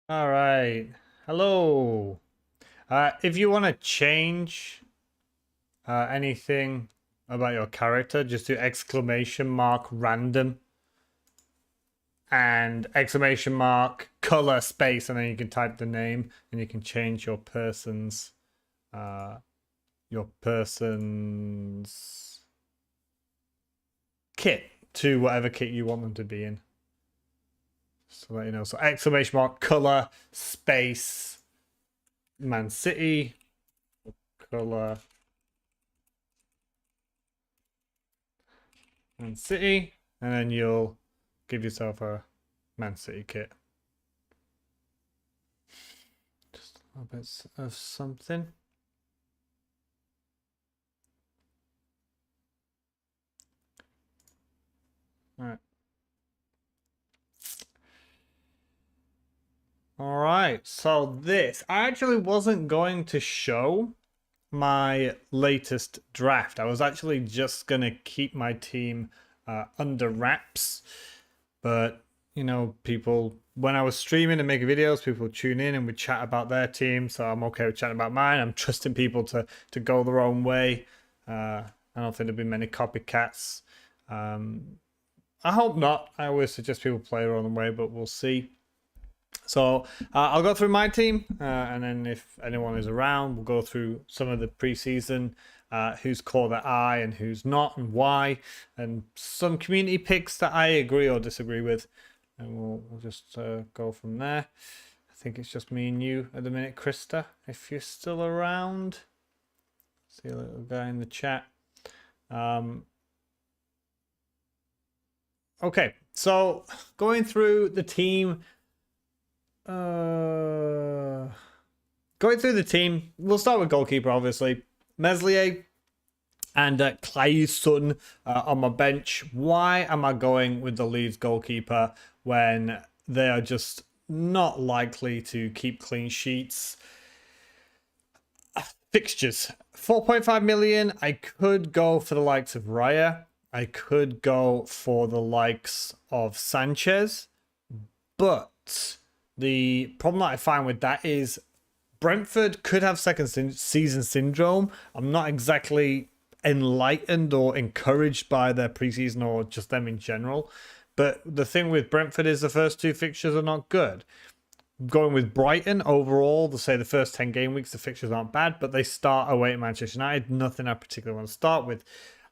All right. Hello. If you want to change anything about your character, just do exclamation mark random and exclamation mark color space, and then you can type the name and you can change uh your person's kit to whatever kit you want them to be in. So let you know. So exclamation mark color space Man City color Man City, and then you'll give yourself a Man City kit. Just a little bit of something. All right. So this, I actually wasn't going to show my latest draft. I was actually just gonna keep my team under wraps, but you know, people when I was streaming and making videos, people tune in and we chat about their team. So I'm okay with chatting about mine. I'm trusting people to go their own way. I don't think there'll be many copycats. I hope not. I always suggest people play their own way, but we'll see. So I'll go through my team, and then if anyone is around, we'll go through some of the preseason, who's caught their eye and who's not, and why, and some community picks that I agree or disagree with, and we'll just go from there. I think it's just me and you at the minute, Krista, if you're still around. See a little guy in the chat. Okay, so going through the team. Going through the team, we'll start with goalkeeper, obviously. Meslier and Clay's son on my bench. Why am I going with the Leeds goalkeeper when they are just not likely to keep clean sheets? Fixtures 4.5 million. I could go for the likes of Raya. I could go for the likes of Sanchez, but the problem that I find with that is Brentford could have second season syndrome. I'm not exactly enlightened or encouraged by their preseason or just them in general. But the thing with Brentford is the first two fixtures are not good. Going with Brighton overall, to say the first 10 game weeks, the fixtures aren't bad, but they start away at Manchester United. Nothing I particularly want to start with.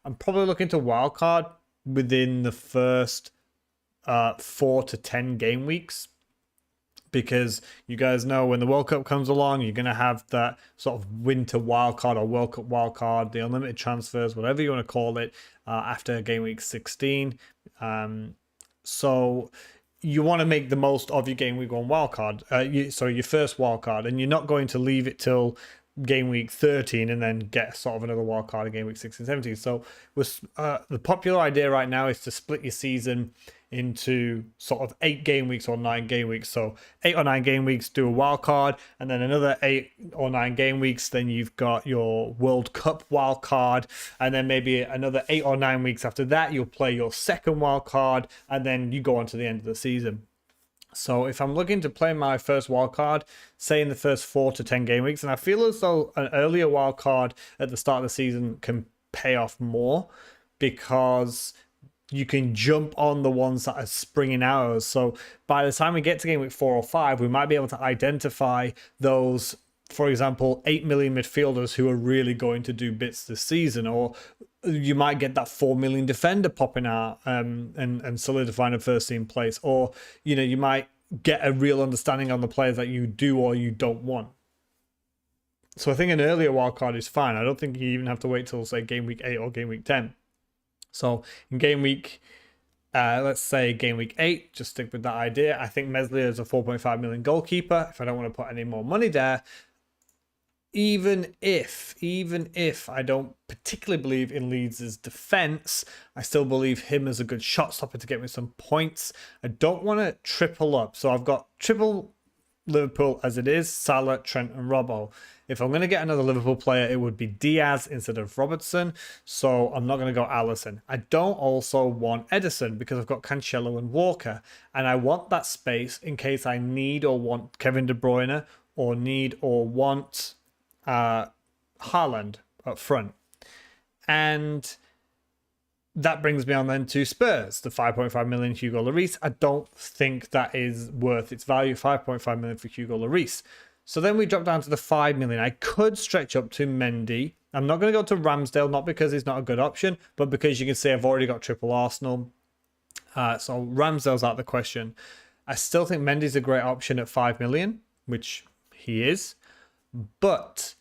I'm probably looking to wildcard within the first 4 to 10 game weeks, because you guys know when the World Cup comes along, you're going to have that sort of winter wildcard or World Cup wildcard, the unlimited transfers, whatever you want to call it, after game week 16. So you want to make the most of your game week 1 wildcard, your first wildcard, and you're not going to leave it till game week 13 and then get sort of another wild card in game week 16, 17. So the popular idea right now is to split your season into sort of 8 game weeks or 9 game weeks. So 8 or 9 game weeks, do a wild card, and then another 8 or 9 game weeks, then you've got your World Cup wild card, and then maybe another 8 or 9 weeks after that, you'll play your second wild card, and then you go on to the end of the season. So if I'm looking to play my first wildcard, say in the first 4 to 10 game weeks, and I feel as though an earlier wildcard at the start of the season can pay off more, because you can jump on the ones that are springing hours. So by the time we get to game week 4 or 5, we might be able to identify those, for example, 8 million midfielders who are really going to do bits this season, or you might get that 4 million defender popping out and solidifying a first team place, or you might get a real understanding on the players that you do or you don't want. So I think an earlier wildcard is fine. I don't think you even have to wait till, say, game week 8 or game week 10. So in game week, let's say game week 8, just stick with that idea. I think Meslier is a 4.5 million goalkeeper. If I don't want to put any more money there, even if I don't particularly believe in Leeds' defense, I still believe him as a good shot stopper to get me some points. I don't want to triple up. So I've got triple Liverpool as it is, Salah, Trent and Robbo. If I'm going to get another Liverpool player, it would be Diaz instead of Robertson. So I'm not going to go Alisson. I don't also want Edison because I've got Cancelo and Walker. And I want that space in case I need or want Kevin De Bruyne or need or want Haaland up front. And that brings me on then to Spurs, the 5.5 million Hugo Lloris. I don't think that is worth its value, 5.5 million for Hugo Lloris. So then we drop down to the 5 million. I could stretch up to Mendy. I'm not going to go to Ramsdale, not because he's not a good option, but because you can see I've already got triple Arsenal. So Ramsdale's out of the question. I still think Mendy's a great option at 5 million, which he is. But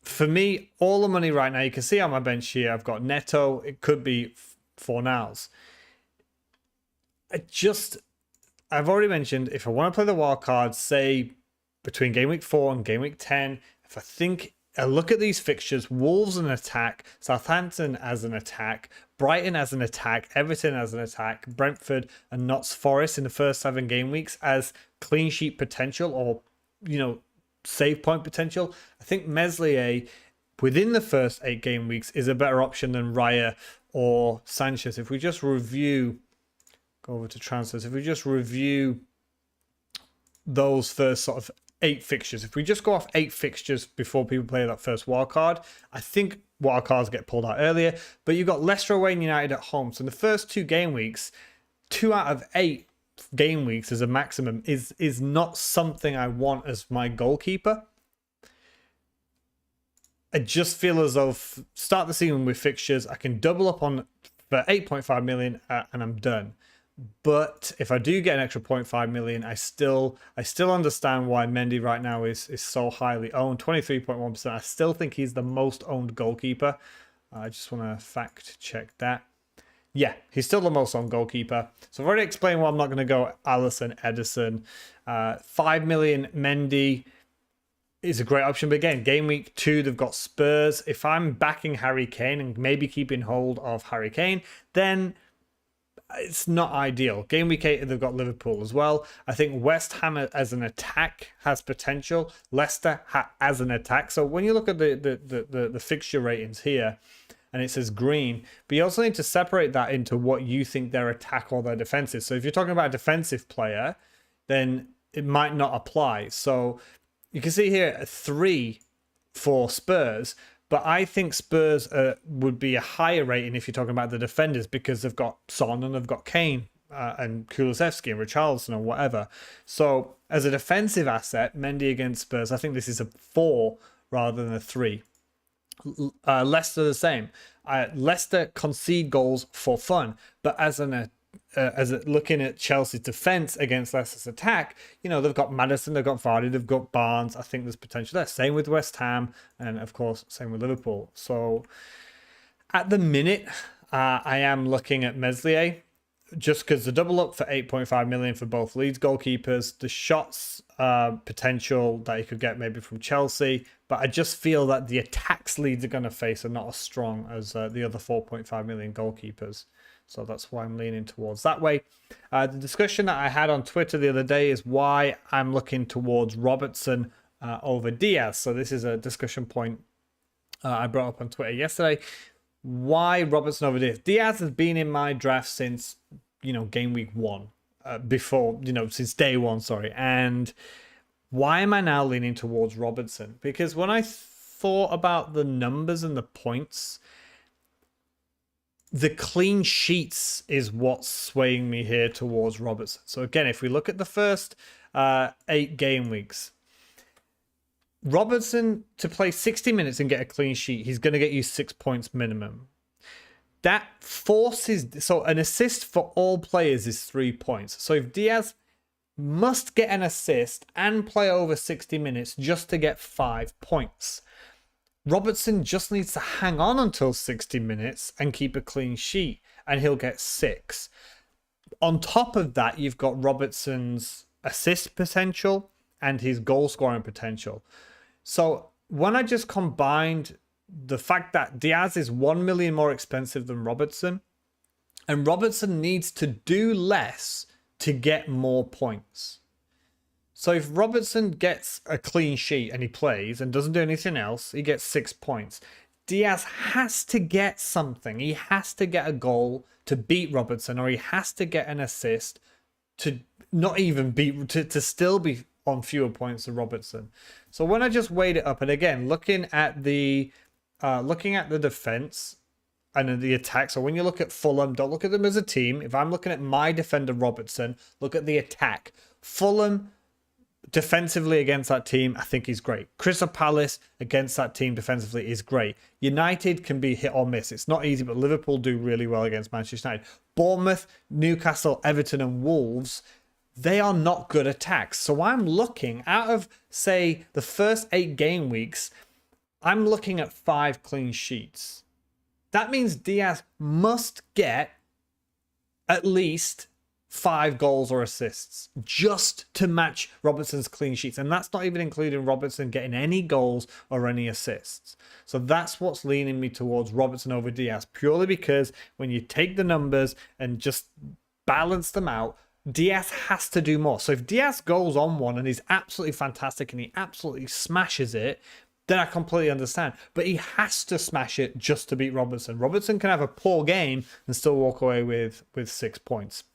for me, all the money right now, you can see on my bench here, I've got Neto. It could be Fornals. I've already mentioned, if I want to play the wild card, say between game week 4 and game week 10, if I look at these fixtures, Wolves an attack, Southampton as an attack, Brighton as an attack, Everton as an attack, Brentford and Notts Forest in the first 7 game weeks as clean sheet potential or, save point potential. I think Meslier within the first 8 game weeks is a better option than Raya or Sanchez. If we just review, go over to transfers, if we just review those first sort of 8 fixtures, if we just go off 8 fixtures before people play that first wildcard, I think wildcards get pulled out earlier, but you've got Leicester away and United at home. So in the first 2 game weeks, 2 out of 8 game weeks as a maximum is not something I want as my goalkeeper. I just feel as though start the season with fixtures, I can double up on for 8.5 million and I'm done. But if I do get an extra 0.5 million, I still understand why Mendy right now is so highly owned, 23.1%. I still think he's the most owned goalkeeper. I just want to fact check that. Yeah, he's still the most owned goalkeeper. So I've already explained why I'm not going to go Alisson, Edison. 5 million Mendy is a great option. But again, game week 2, they've got Spurs. If I'm backing Harry Kane and maybe keeping hold of Harry Kane, then it's not ideal. Game week 8, they've got Liverpool as well. I think West Ham as an attack has potential. Leicester as an attack. So when you look at the fixture ratings here, and it says green, but you also need to separate that into what you think their attack or their defense is. So if you're talking about a defensive player, then it might not apply. So you can see here a 3 for Spurs, but I think Spurs would be a higher rating if you're talking about the defenders because they've got Son and they've got Kane and Kulusevski and Richarlison or whatever. So as a defensive asset, Mendy against Spurs, I think this is a 4 rather than a 3. Leicester the same. Leicester concede goals for fun, but as looking at Chelsea's defense against Leicester's attack, they've got Maddison, they've got Vardy, they've got Barnes. I think there's potential there. Same with West Ham, and of course, same with Liverpool. So at the minute, I am looking at Meslier. Just because the double up for 8.5 million for both Leeds goalkeepers, the shots potential that you could get maybe from Chelsea, but I just feel that the attacks Leeds are going to face are not as strong as the other 4.5 million goalkeepers. So that's why I'm leaning towards that way. The discussion that I had on Twitter the other day is why I'm looking towards Robertson over Diaz. So this is a discussion point I brought up on Twitter yesterday. Why Robertson over Diaz? Diaz has been in my draft since, game week 1. Since day 1, sorry. And why am I now leaning towards Robertson? Because when I thought about the numbers and the points, the clean sheets is what's swaying me here towards Robertson. So again, if we look at the first 8 game weeks, Robertson to play 60 minutes and get a clean sheet, he's going to get you 6 points minimum. That forces, so an assist for all players is 3 points. So if Diaz must get an assist and play over 60 minutes just to get 5 points, Robertson just needs to hang on until 60 minutes and keep a clean sheet, and he'll get 6. On top of that, you've got Robertson's assist potential and his goal scoring potential. So when I just combined the fact that Diaz is 1 million more expensive than Robertson, and Robertson needs to do less to get more points. So if Robertson gets a clean sheet and he plays and doesn't do anything else, he gets 6 points. Diaz has to get something. He has to get a goal to beat Robertson, or he has to get an assist to not even beat, to still be on fewer points than Robertson. So when I just weighed it up, and again, looking at the defense and the attack. So when you look at Fulham, don't look at them as a team. If I'm looking at my defender Robertson, look at the attack. Fulham defensively against that team, I think he's great. Crystal Palace against that team defensively is great. United can be hit or miss. It's not easy, but Liverpool do really well against Manchester United. Bournemouth, Newcastle, Everton and Wolves, they are not good attacks. So I'm looking, out of, say, the first 8 game weeks, I'm looking at 5 clean sheets. That means Diaz must get at least 5 goals or assists just to match Robertson's clean sheets. And that's not even including Robertson getting any goals or any assists. So that's what's leaning me towards Robertson over Diaz, purely because when you take the numbers and just balance them out, Diaz has to do more. So if Diaz goes on one and he's absolutely fantastic and he absolutely smashes it, then I completely understand. But he has to smash it just to beat Robertson. Robertson can have a poor game and still walk away with 6 points.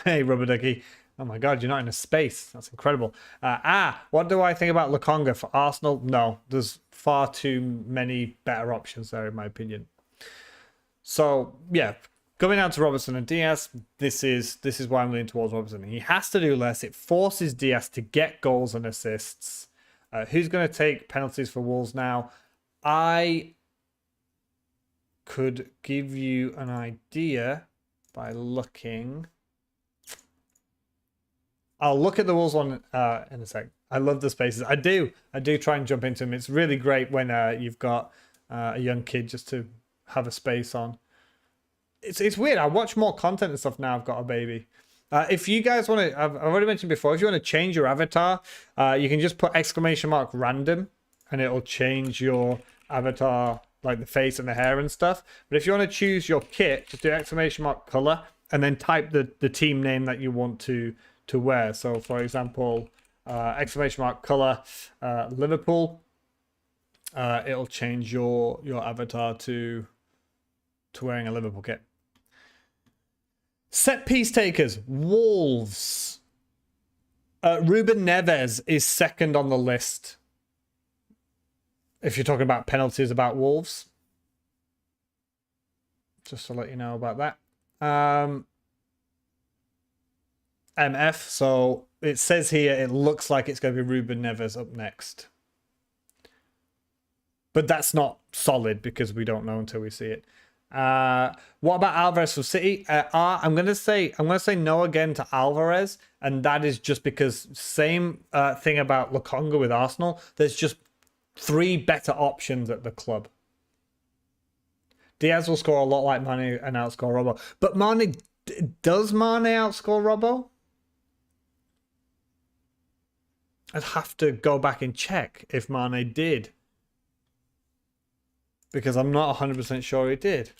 Hey, Rubber Ducky. Oh my God, you're not in a space. That's incredible. What do I think about Lokonga for Arsenal? No, there's far too many better options there, in my opinion. So, yeah, going down to Robertson and Diaz, this is why I'm leaning towards Robertson. He has to do less. It forces Diaz to get goals and assists. Who's going to take penalties for Wolves now? I could give you an idea by looking. I'll look at the Wolves one in a sec. I love the spaces. I do try and jump into them. It's really great when you've got a young kid just to have a space on. It's weird. I watch more content and stuff now I've got a baby. If you guys want to, I've already mentioned before, if you want to change your avatar, you can just put !random and it'll change your avatar, like the face and the hair and stuff. But if you want to choose your kit, just do !color and then type the team name that you want to wear. So for example, !color Liverpool, it'll change your avatar to wearing a Liverpool kit. Set piece takers, Wolves. Ruben Neves is second on the list. If you're talking about penalties about Wolves. Just to let you know about that. MF, so it says here it looks like it's going to be Ruben Neves up next. But that's not solid because we don't know until we see it. What about Alvarez for City? I'm gonna say no again to Alvarez, and that is just because same thing about Lokonga with Arsenal. There's just 3 better options at the club. Diaz will score a lot like Mane and outscore Robbo, but does Mane outscore Robbo? I'd have to go back and check if Mane did, because I'm not 100% sure he did.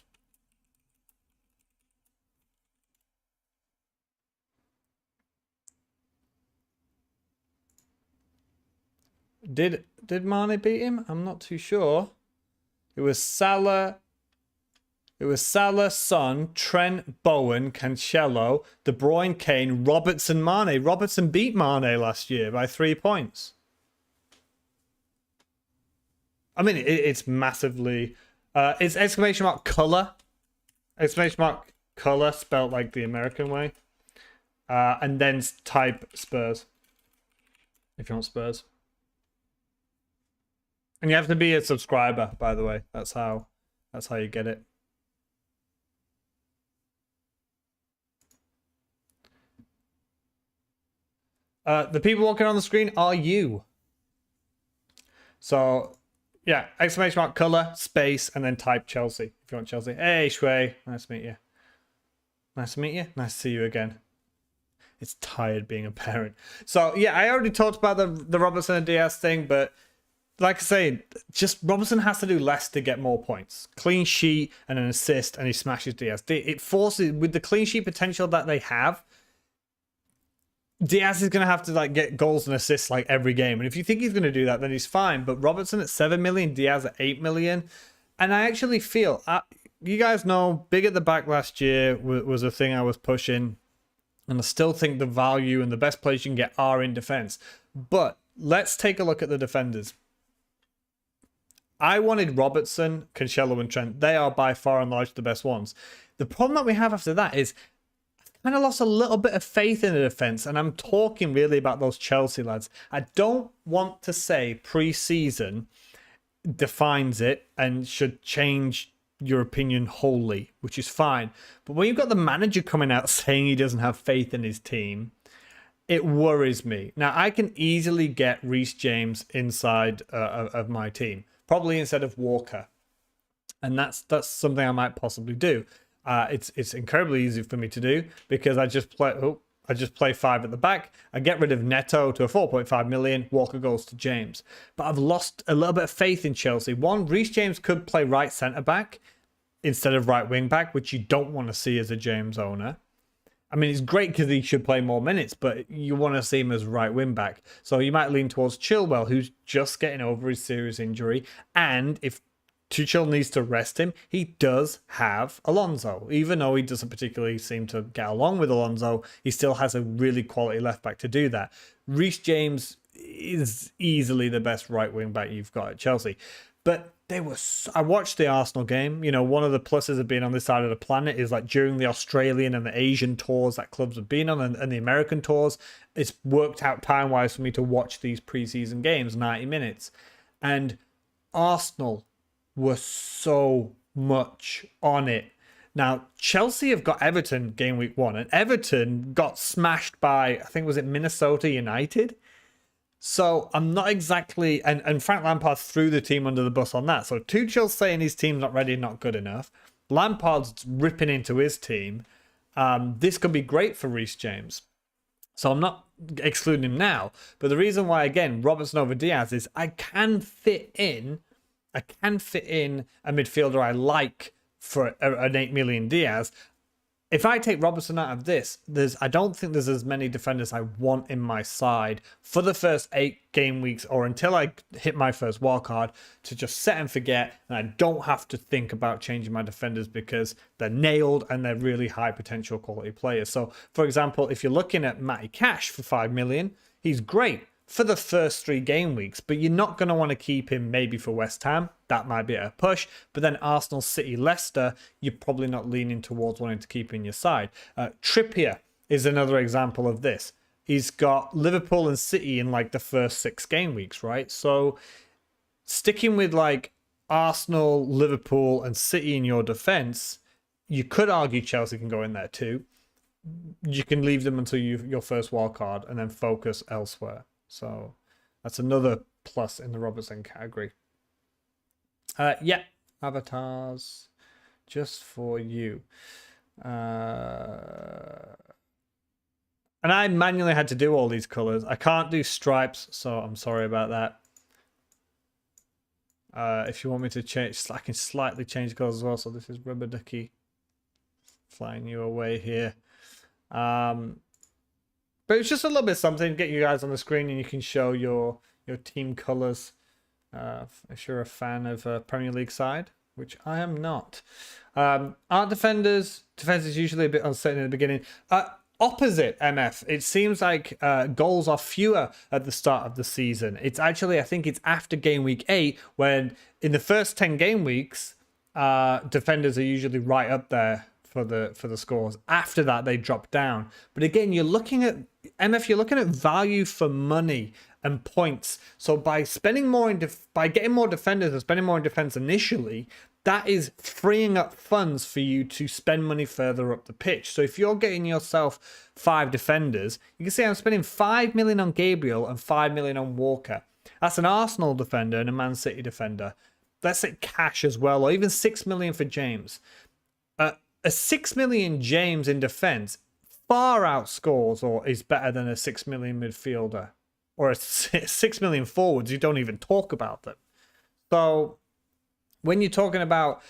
Did Mane beat him? I'm not too sure. It was Salah, Son, Trent, Bowen, Cancelo, De Bruyne, Kane, Robertson, Mane. Robertson beat Mane last year by 3 points. I mean, it's massively... it's !color. !color spelled like the American way. And then type Spurs. If you want Spurs. And you have to be a subscriber, by the way. That's how you get it. The people walking on the screen are you. So, yeah, !color, space, and then type Chelsea if you want Chelsea. Hey, Shui. Nice to meet you. Nice to meet you. Nice to see you again. It's tired being a parent. So, yeah, I already talked about the Robertson and Diaz thing, but like I say, just Robertson has to do less to get more points. Clean sheet and an assist, and he smashes Diaz. It forces, with the clean sheet potential that they have, Diaz is going to have to like get goals and assists like every game. And if you think he's going to do that, then he's fine. But Robertson at 7 million, Diaz at 8 million. And I actually feel, you guys know, big at the back last year was a thing I was pushing. And I still think the value and the best players you can get are in defense. But let's take a look at the defenders. I wanted Robertson, Cancelo, and Trent. They are by far and large the best ones. The problem that we have after that is I kind of lost a little bit of faith in the defense, and I'm talking really about those Chelsea lads. I don't want to say pre-season defines it and should change your opinion wholly, which is fine. But when you've got the manager coming out saying he doesn't have faith in his team, it worries me. Now, I can easily get Reece James inside of my team, probably instead of Walker. And that's something I might possibly do. It's incredibly easy for me to do because I just play 5 at the back. I get rid of Neto to a 4.5 million. Walker goes to James. But I've lost a little bit of faith in Chelsea. One, Reece James could play right centre back instead of right wing back, which you don't want to see as a James owner. I mean, it's great because he should play more minutes, but you want to see him as right wing back. So you might lean towards Chilwell, who's just getting over his serious injury. And if Tuchel needs to rest him, he does have Alonso. Even though he doesn't particularly seem to get along with Alonso, he still has a really quality left back to do that. Reece James is easily the best right wing back you've got at Chelsea. But I watched the Arsenal game. You know, one of the pluses of being on this side of the planet is like during the Australian and the Asian tours that clubs have been on and the American tours, it's worked out time-wise for me to watch these preseason games, 90 minutes. And Arsenal were so much on it. Now, Chelsea have got Everton game week 1, and Everton got smashed by, I think, was it Minnesota United? So I'm not exactly, and Frank Lampard threw the team under the bus on that. So Tuchel's saying his team's not ready, not good enough. Lampard's ripping into his team. This could be great for Reece James. So I'm not excluding him now. But the reason why, again, Robertson over Diaz is I can fit in a midfielder I like for an 8 million Diaz. If I take Robertson out of this, I don't think there's as many defenders I want in my side for the first 8 game weeks or until I hit my first wildcard to just set and forget, and I don't have to think about changing my defenders because they're nailed and they're really high potential quality players. So, for example, if you're looking at Matty Cash for 5 million, he's great for the first 3 game weeks, but you're not going to want to keep him maybe for West Ham. That might be a push. But then Arsenal, City, Leicester, you're probably not leaning towards wanting to keep in your side. Trippier is another example of this. He's got Liverpool and City in like the first 6 game weeks, right? So sticking with like Arsenal, Liverpool, and City in your defense, you could argue Chelsea can go in there too. You can leave them until your first wild card and then focus elsewhere. So that's another plus in the Robertson category. Yeah, avatars just for you. And I manually had to do all these colors. I can't do stripes, so I'm sorry about that. If you want me to change, I can slightly change the colors as well. So this is Rubber Ducky flying you away here. But it's just a little bit something. Get you guys on the screen and you can show your team colors. If you're a fan of a Premier League side, which I am not. Aren't defense is usually a bit uncertain in the beginning. Opposite MF, it seems like goals are fewer at the start of the season. It's actually, I think it's after game week 8 when in the first 10 game weeks, defenders are usually right up there for the scores. After that, they drop down. But again, you're looking at MF. You're looking at value for money and points. So by spending more by getting more defenders and spending more in defense initially, that is freeing up funds for you to spend money further up the pitch. So if you're getting yourself 5 defenders, you can see I'm spending 5 million on Gabriel and 5 million on Walker. That's an Arsenal defender and a Man City defender. That's it cash as well, or even 6 million for James. A 6 million James in defense far outscores or is better than a 6 million midfielder or a 6 million forwards. You don't even talk about them. So when you're talking about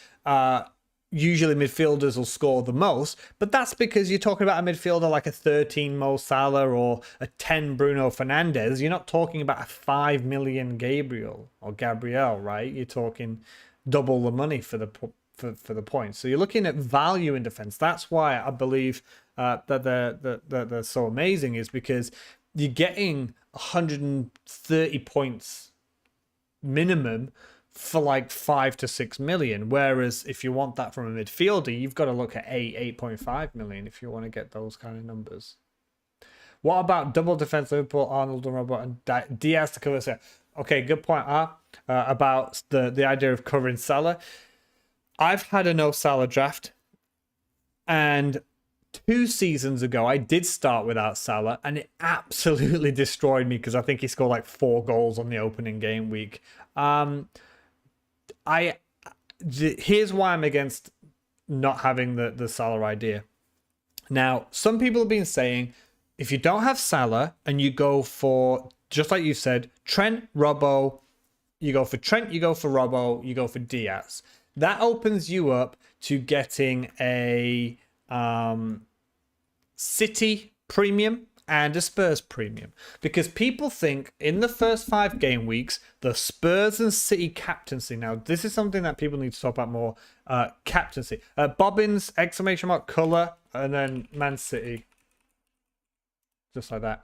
usually midfielders will score the most, but that's because you're talking about a midfielder like a 13 Mo Salah or a 10 Bruno Fernandes. You're not talking about a 5 million Gabriel, right? You're talking double the money for the points. So you're looking at value in defense. That's why I believe that they're so amazing, is because you're getting 130 points minimum for like 5 to 6 million, whereas if you want that from a midfielder, you've got to look at 8.5 million if you want to get those kind of numbers. What about double defense, Liverpool, Arnold and Robert, and Diaz to cover Salah? Okay, good point, about the idea of covering Salah. I've had a no Salah draft, and 2 seasons ago I did start without Salah, and it absolutely destroyed me because I think he scored like 4 goals on the opening game week. Here's why I'm against not having the Salah idea. Now, some people have been saying if you don't have Salah and you go for, just like you said, Trent, Robbo, you go for Trent, you go for Robbo, you go for Diaz. That opens you up to getting a City premium and a Spurs premium, because people think in the first 5 game weeks the Spurs and City captaincy. Now this is something that people need to talk about more. Captaincy, Bobbins !color, and then Man City, just like that.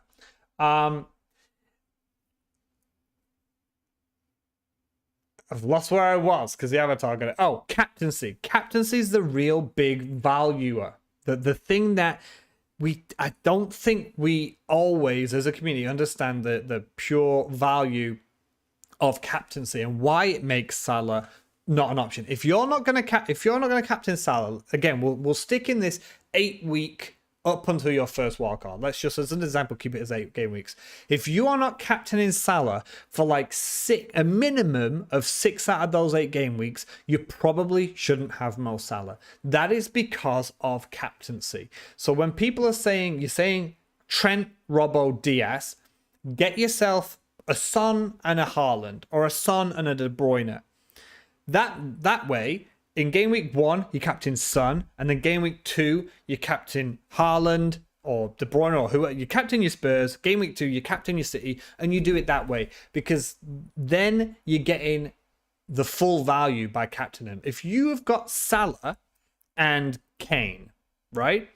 I've lost where I was because the avatar got it. Oh, captaincy is the real big valuer, the thing that I don't think we always, as a community, understand the pure value of captaincy and why it makes Salah not an option. If you're not going to captain Salah, again, we'll stick in this 8-week up until your first wildcard. Let's just, as an example, keep it as 8 game weeks. If you are not captaining Salah for like a minimum of 6 out of those 8 game weeks, you probably shouldn't have Mo Salah. That is because of captaincy. So when people are saying, you're saying Trent, Robbo, Diaz, get yourself a Son and a Haaland, or a Son and a De Bruyne. That way, in game week 1, you captain Son, and then game week 2, you captain Haaland or De Bruyne, or whoever. You captain your Spurs. Game week 2, you captain your City, and you do it that way, because then you're getting the full value by captaining. If you have got Salah and Kane, right,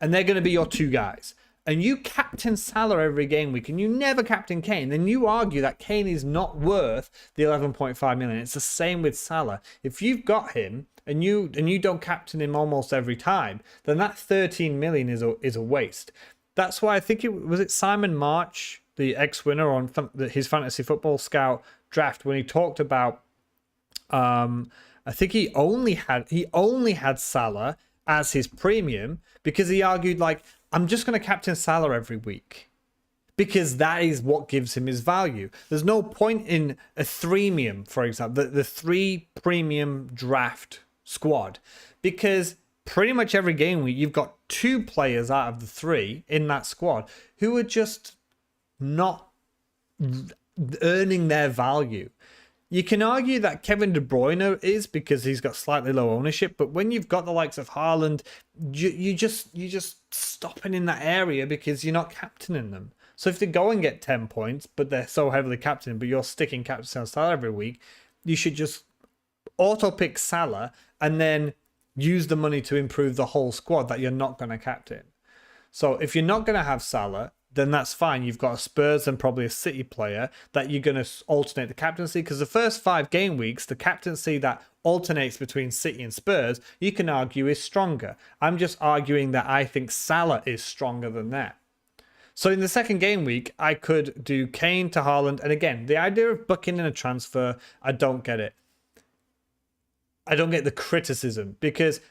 and they're going to be your 2 guys, and you captain Salah every game week and you never captain Kane, then you argue that Kane is not worth the 11.5 million. It's the same with Salah. If you've got him and you don't captain him almost every time, then that 13 million is a waste. That's why I think it Simon March, the ex-winner on his Fantasy Football Scout draft, when he talked about, I think he only had Salah as his premium, because he argued, like, I'm just going to captain Salah every week because that is what gives him his value. There's no point in a 3-mium, for example, the 3 premium draft squad, because pretty much every game week you've got 2 players out of the 3 in that squad who are just not earning their value. You can argue that Kevin De Bruyne is, because he's got slightly low ownership, but when you've got the likes of Haaland, you're just stopping in that area because you're not captaining them. So if they go and get 10 points, but they're so heavily captained, but you're sticking captain Salah every week, you should just auto pick Salah and then use the money to improve the whole squad that you're not going to captain. So if you're not going to have Salah, then that's fine. You've got a Spurs and probably a City player that you're going to alternate the captaincy, because the first 5 game weeks, the captaincy that alternates between City and Spurs, you can argue is stronger. I'm just arguing that I think Salah is stronger than that. So in the second game week, I could do Kane to Haaland. And again, the idea of booking in a transfer, I don't get it. I don't get the criticism, because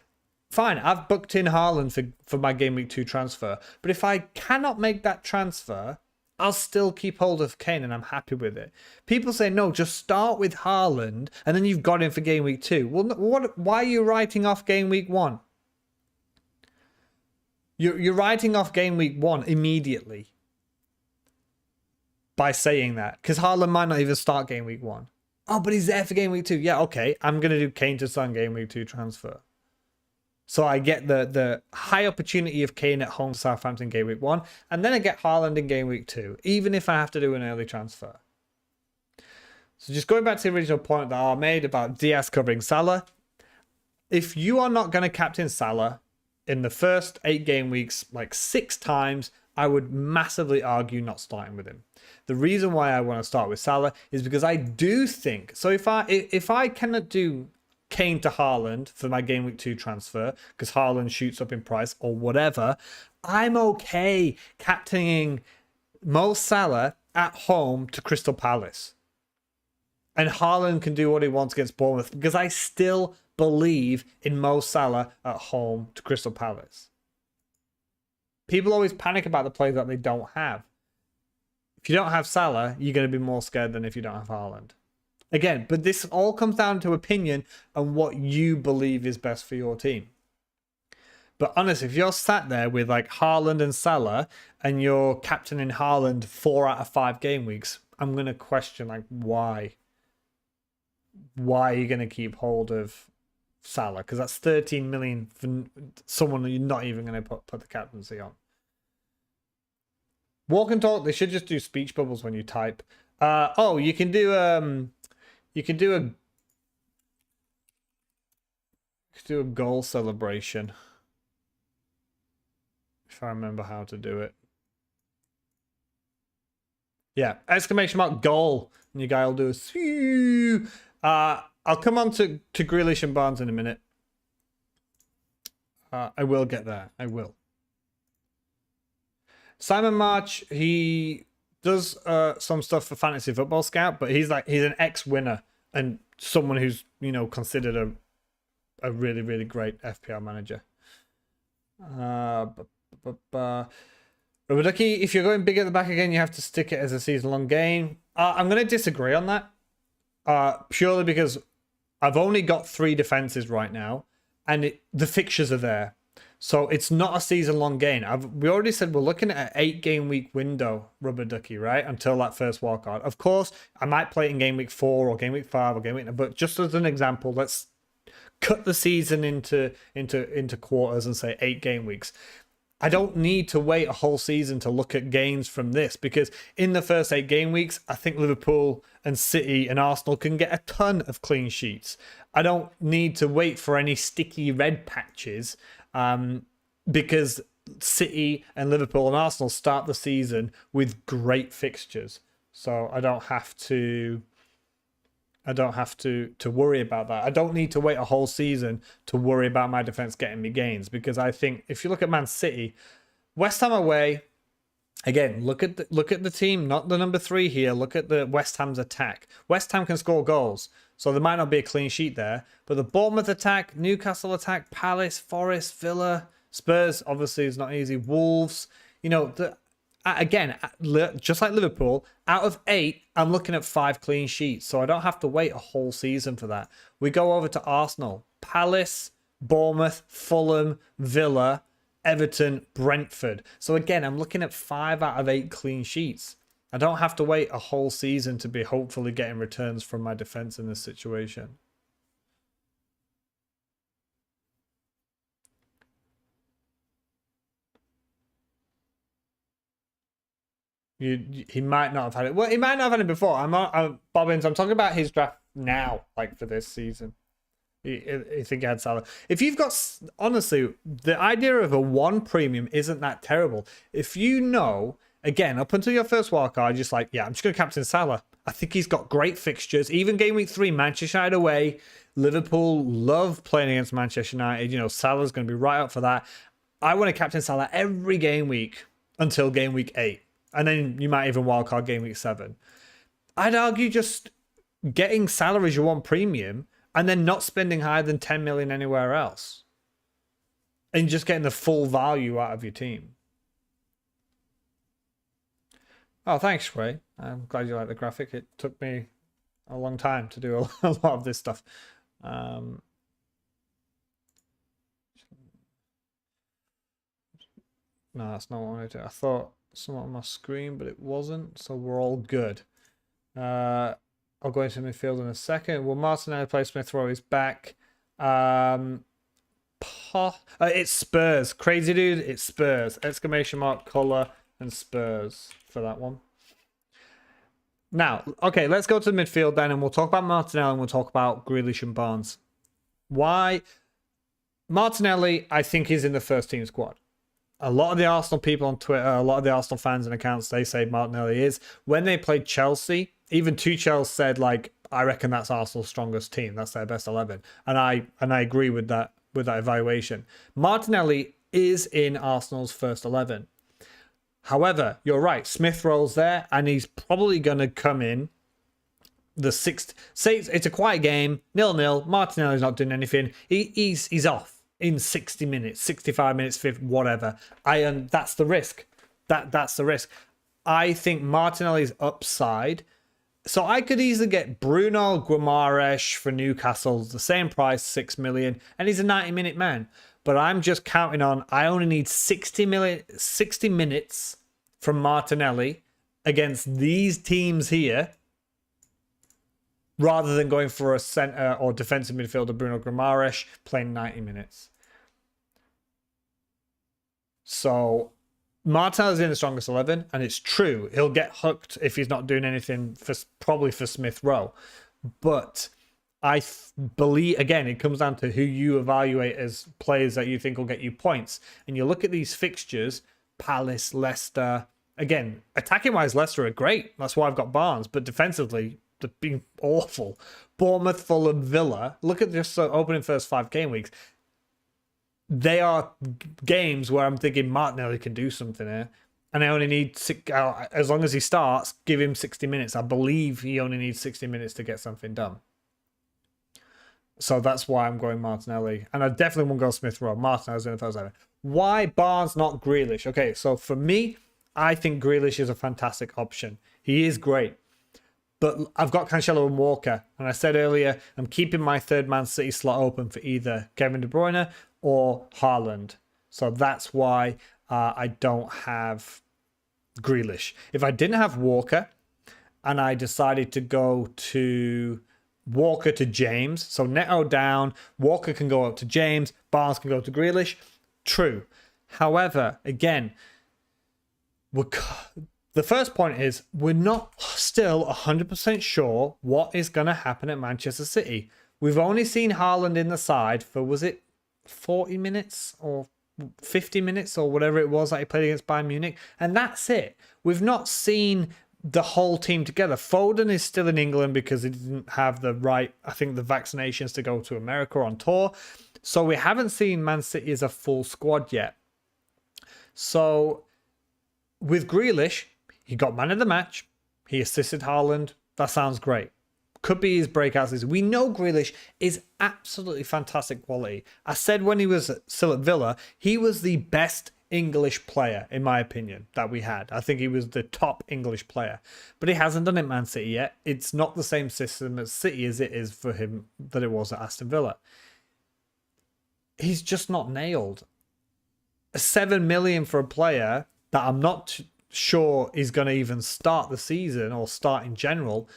fine, I've booked in Haaland for my game week 2 transfer. But if I cannot make that transfer, I'll still keep hold of Kane and I'm happy with it. People say, no, just start with Haaland and then you've got him for game week 2. Well, why are you writing off game week 1? You're writing off game week 1 immediately by saying that, because Haaland might not even start game week 1. Oh, but he's there for game week 2. Yeah, okay, I'm going to do Kane to Son game week 2 transfer. So I get the high opportunity of Kane at home to Southampton game week 1, and then I get Haaland in game week 2, even if I have to do an early transfer. So just going back to the original point that I made about Diaz covering Salah, if you are not going to captain Salah in the first 8 game weeks like 6 times, I would massively argue not starting with him. The reason why I want to start with Salah is because I do think, so if I cannot do Kane to Haaland for my game week 2 transfer because Haaland shoots up in price or whatever, I'm okay captaining Mo Salah at home to Crystal Palace. And Haaland can do what he wants against Bournemouth because I still believe in Mo Salah at home to Crystal Palace. People always panic about the players that they don't have. If you don't have Salah, you're going to be more scared than if you don't have Haaland. Again, but this all comes down to opinion and what you believe is best for your team. But honestly, if you're sat there with like Haaland and Salah and you're captaining Haaland 4 out of 5 game weeks, I'm going to question like why. Why are you going to keep hold of Salah? Because that's 13 million for someone you're not even going to put the captaincy on. Walk and talk. They should just do speech bubbles when you type. Oh, you can do a goal celebration. If I remember how to do it. Yeah, exclamation mark goal. And your guy will do a swoo. I'll come on to Grealish and Barnes in a minute. I will get there. I will. Simon March, he does some stuff for Fantasy Football Scout, but he's an ex-winner and someone who's, considered a really, really great FPL manager. Rubaducky, if you're going big at the back again, you have to stick it as a season-long game. I'm going to disagree on that. Purely because I've only got 3 defenses right now, and the fixtures are there. So it's not a season-long game. We already said we're looking at an 8-game week window, Rubber Ducky, right? Until that first wildcard. Of course, I might play it in game week 4 or game week 5 or game week... But just as an example, let's cut the season into quarters and say 8 game weeks. I don't need to wait a whole season to look at gains from this because in the first 8 game weeks, I think Liverpool and City and Arsenal can get a ton of clean sheets. I don't need to wait for any sticky red patches because City and Liverpool and Arsenal start the season with great fixtures. So I don't have to worry about that. I don't need to wait a whole season to worry about my defense getting me gains because I think if you look at Man City, West Ham away, again, look at the team, not the number 3 here. Look at the West Ham's attack. West Ham can score goals, so there might not be a clean sheet there. But the Bournemouth attack, Newcastle attack, Palace, Forest, Villa, Spurs obviously is not easy. Wolves, again, just like Liverpool, out of 8, I'm looking at 5 clean sheets. So I don't have to wait a whole season for that. We go over to Arsenal, Palace, Bournemouth, Fulham, Villa, Everton, Brentford. So again, I'm looking at 5 out of 8 clean sheets. I don't have to wait a whole season to be hopefully getting returns from my defense in this situation. He might not have had it. Well, he might not have had it before. Bobbins, I'm talking about his draft now, like for this season. I think he had Salah. If you've got, honestly, the idea of a 1 premium isn't that terrible. If again, up until your first wildcard, you're just like, yeah, I'm just going to captain Salah. I think he's got great fixtures. Even game week 3, Manchester United away. Liverpool love playing against Manchester United. Salah's going to be right up for that. I want to captain Salah every game week until game week 8. And then you might even wildcard game week 7. I'd argue just getting Salah as your 1 premium and then not spending higher than 10 million anywhere else. And just getting the full value out of your team. Oh, thanks, Ray. I'm glad you like the graphic. It took me a long time to do a lot of this stuff. No, that's not what I wanted to do. I thought something on my screen, but it wasn't, so we're all good. I'll go into midfield in a second. Will Martinelli play Smith Rowe? He's back. It's Spurs. Crazy dude, it's Spurs. Exclamation mark, colour, and Spurs for that one. Now, okay, let's go to the midfield then, and we'll talk about Martinelli and we'll talk about Grealish and Barnes. Why? Martinelli, I think, is in the first team squad. A lot of the Arsenal people on Twitter, a lot of the Arsenal fans and accounts, they say Martinelli is. When they played Chelsea, even Tuchel said, like, I reckon that's Arsenal's strongest team. That's their best 11. And I agree with that evaluation. Martinelli is in Arsenal's first 11. However, you're right. Smith Rowe's there, and he's probably going to come in the sixth. Say it's a quiet game, 0-0. Martinelli's not doing anything. He's off in 60 minutes, 65 minutes, 50, whatever. That's the risk. That's the risk. I think Martinelli's upside. So I could easily get Bruno Guimaraes for Newcastle, the same price, 6 million, and he's a 90-minute man. But I'm just counting on, I only need 60 minutes from Martinelli against these teams here, rather than going for a centre or defensive midfielder, Bruno Guimaraes, playing 90 minutes. So Martinelli's in the strongest 11, and it's true. He'll get hooked if he's not doing anything, probably for Smith Rowe. But I believe, again, it comes down to who you evaluate as players that you think will get you points. And you look at these fixtures, Palace, Leicester. Again, attacking-wise, Leicester are great. That's why I've got Barnes. But defensively, they've been awful. Bournemouth, Fulham, Villa. Look at just the opening first 5 game weeks. They are games where I'm thinking Martinelli can do something here. And I only need, as long as he starts, give him 60 minutes. I believe he only needs 60 minutes to get something done. So that's why I'm going Martinelli. And I definitely won't go Smith Rowe. Martinelli's in the first 11. Why Barnes, not Grealish? Okay, so for me, I think Grealish is a fantastic option. He is great. But I've got Cancelo and Walker. And I said earlier, I'm keeping my third Man City slot open for either Kevin De Bruyne or Haaland. So that's why I don't have Grealish. If I didn't have Walker and I decided to go to Walker to James, so Neto down, Walker can go up to James, Barnes can go to Grealish, true. However, again, the first point is we're not still 100% sure what is going to happen at Manchester City. We've only seen Haaland in the side for, was it 40 minutes or 50 minutes or whatever it was that he played against Bayern Munich, and that's it. We've not seen the whole team together. Foden is still in England because he didn't have the right, I think, the vaccinations to go to America on tour. So we haven't seen Man City as a full squad yet. So with Grealish, he got man of the match. He assisted Haaland. That sounds great. Could be his breakout season. We know Grealish is absolutely fantastic quality. I said when he was still at Villa, he was the best English player, in my opinion, that we had. I think he was the top English player. But he hasn't done it at Man City yet. It's not the same system at City as it is for him that it was at Aston Villa. He's just not nailed. 7 million for a player that I'm not sure is going to even start the season or start in general,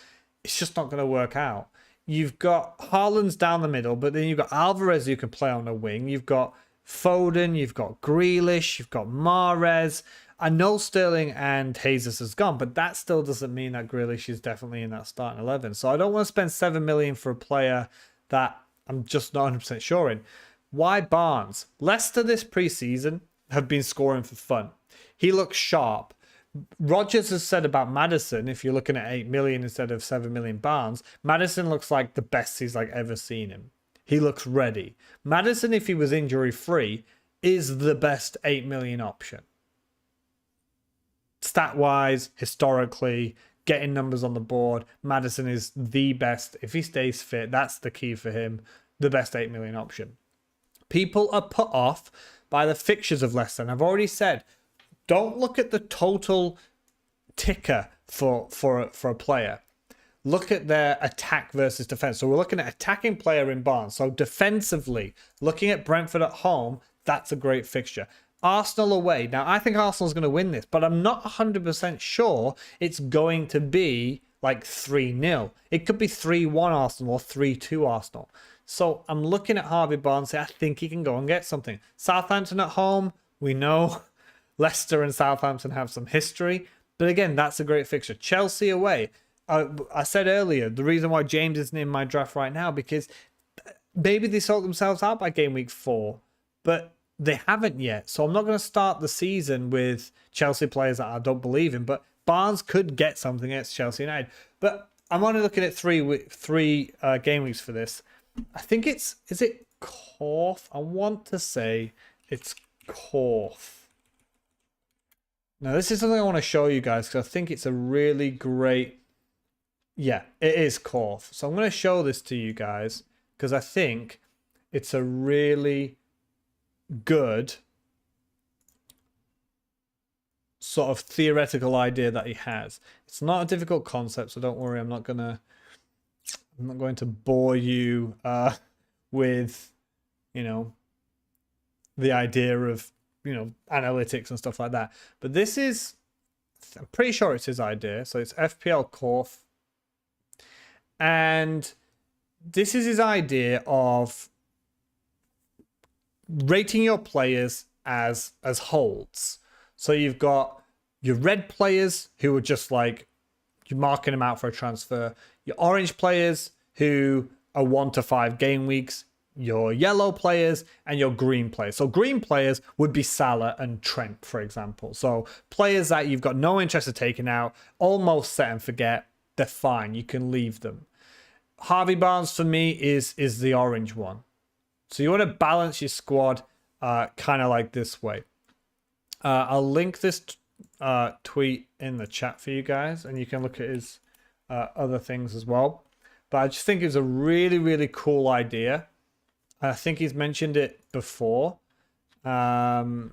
it's just not going to work out. You've got Haaland's down the middle, but then you've got Alvarez who can play on the wing. You've got Foden, you've got Grealish, you've got Mahrez. I know Sterling and Jesus has gone, but that still doesn't mean that Grealish is definitely in that starting 11. So I don't want to spend 7 million for a player that I'm just not 100% sure in. Why Barnes? Leicester this preseason have been scoring for fun. He looks sharp. Rodgers has said about Maddison, if you're looking at 8 million instead of 7 million Barnes, Maddison looks like the best he's ever seen him. He looks ready. Maddison, if he was injury free, is the best 8 million option. Stat wise, historically, getting numbers on the board, Maddison is the best. If he stays fit, that's the key for him. The best 8 million option. People are put off by the fixtures of Leicester. And I've already said, don't look at the total ticker for a player. Look at their attack versus defense. So we're looking at attacking player in Barnes. So defensively, looking at Brentford at home, that's a great fixture. Arsenal away. Now, I think Arsenal's going to win this, but I'm not 100% sure it's going to be like 3-0. It could be 3-1 Arsenal or 3-2 Arsenal. So I'm looking at Harvey Barnes. I think he can go and get something. Southampton at home, we know Leicester and Southampton have some history. But again, that's a great fixture. Chelsea away. I said earlier, the reason why James isn't in my draft right now, because maybe they sort themselves out by game week 4, but they haven't yet. So I'm not going to start the season with Chelsea players that I don't believe in, but Barnes could get something against Chelsea United. But I'm only looking at three game weeks for this. I think is it Corf? I want to say it's Corf. Now, this is something I want to show you guys because I think it's a really great... Yeah, it is Corf. So I'm going to show this to you guys because I think it's a really good sort of theoretical idea that he has. It's not a difficult concept, so don't worry. I'm not going to bore you with, the idea of, analytics and stuff like that. But this is, I'm pretty sure it's his idea. So it's FPL Corf. And this is his idea of rating your players as holds. So you've got your red players who are just like, you're marking them out for a transfer. Your orange players who are 1 to 5 game weeks. Your yellow players and your green players. So green players would be Salah and Trent, for example. So players that you've got no interest in taking out, almost set and forget, they're fine. You can leave them. Harvey Barnes for me is the orange one. So you want to balance your squad kind of like this way. I'll link this tweet in the chat for you guys, and you can look at his other things as well. But I just think it's a really, really cool idea. I think he's mentioned it before. So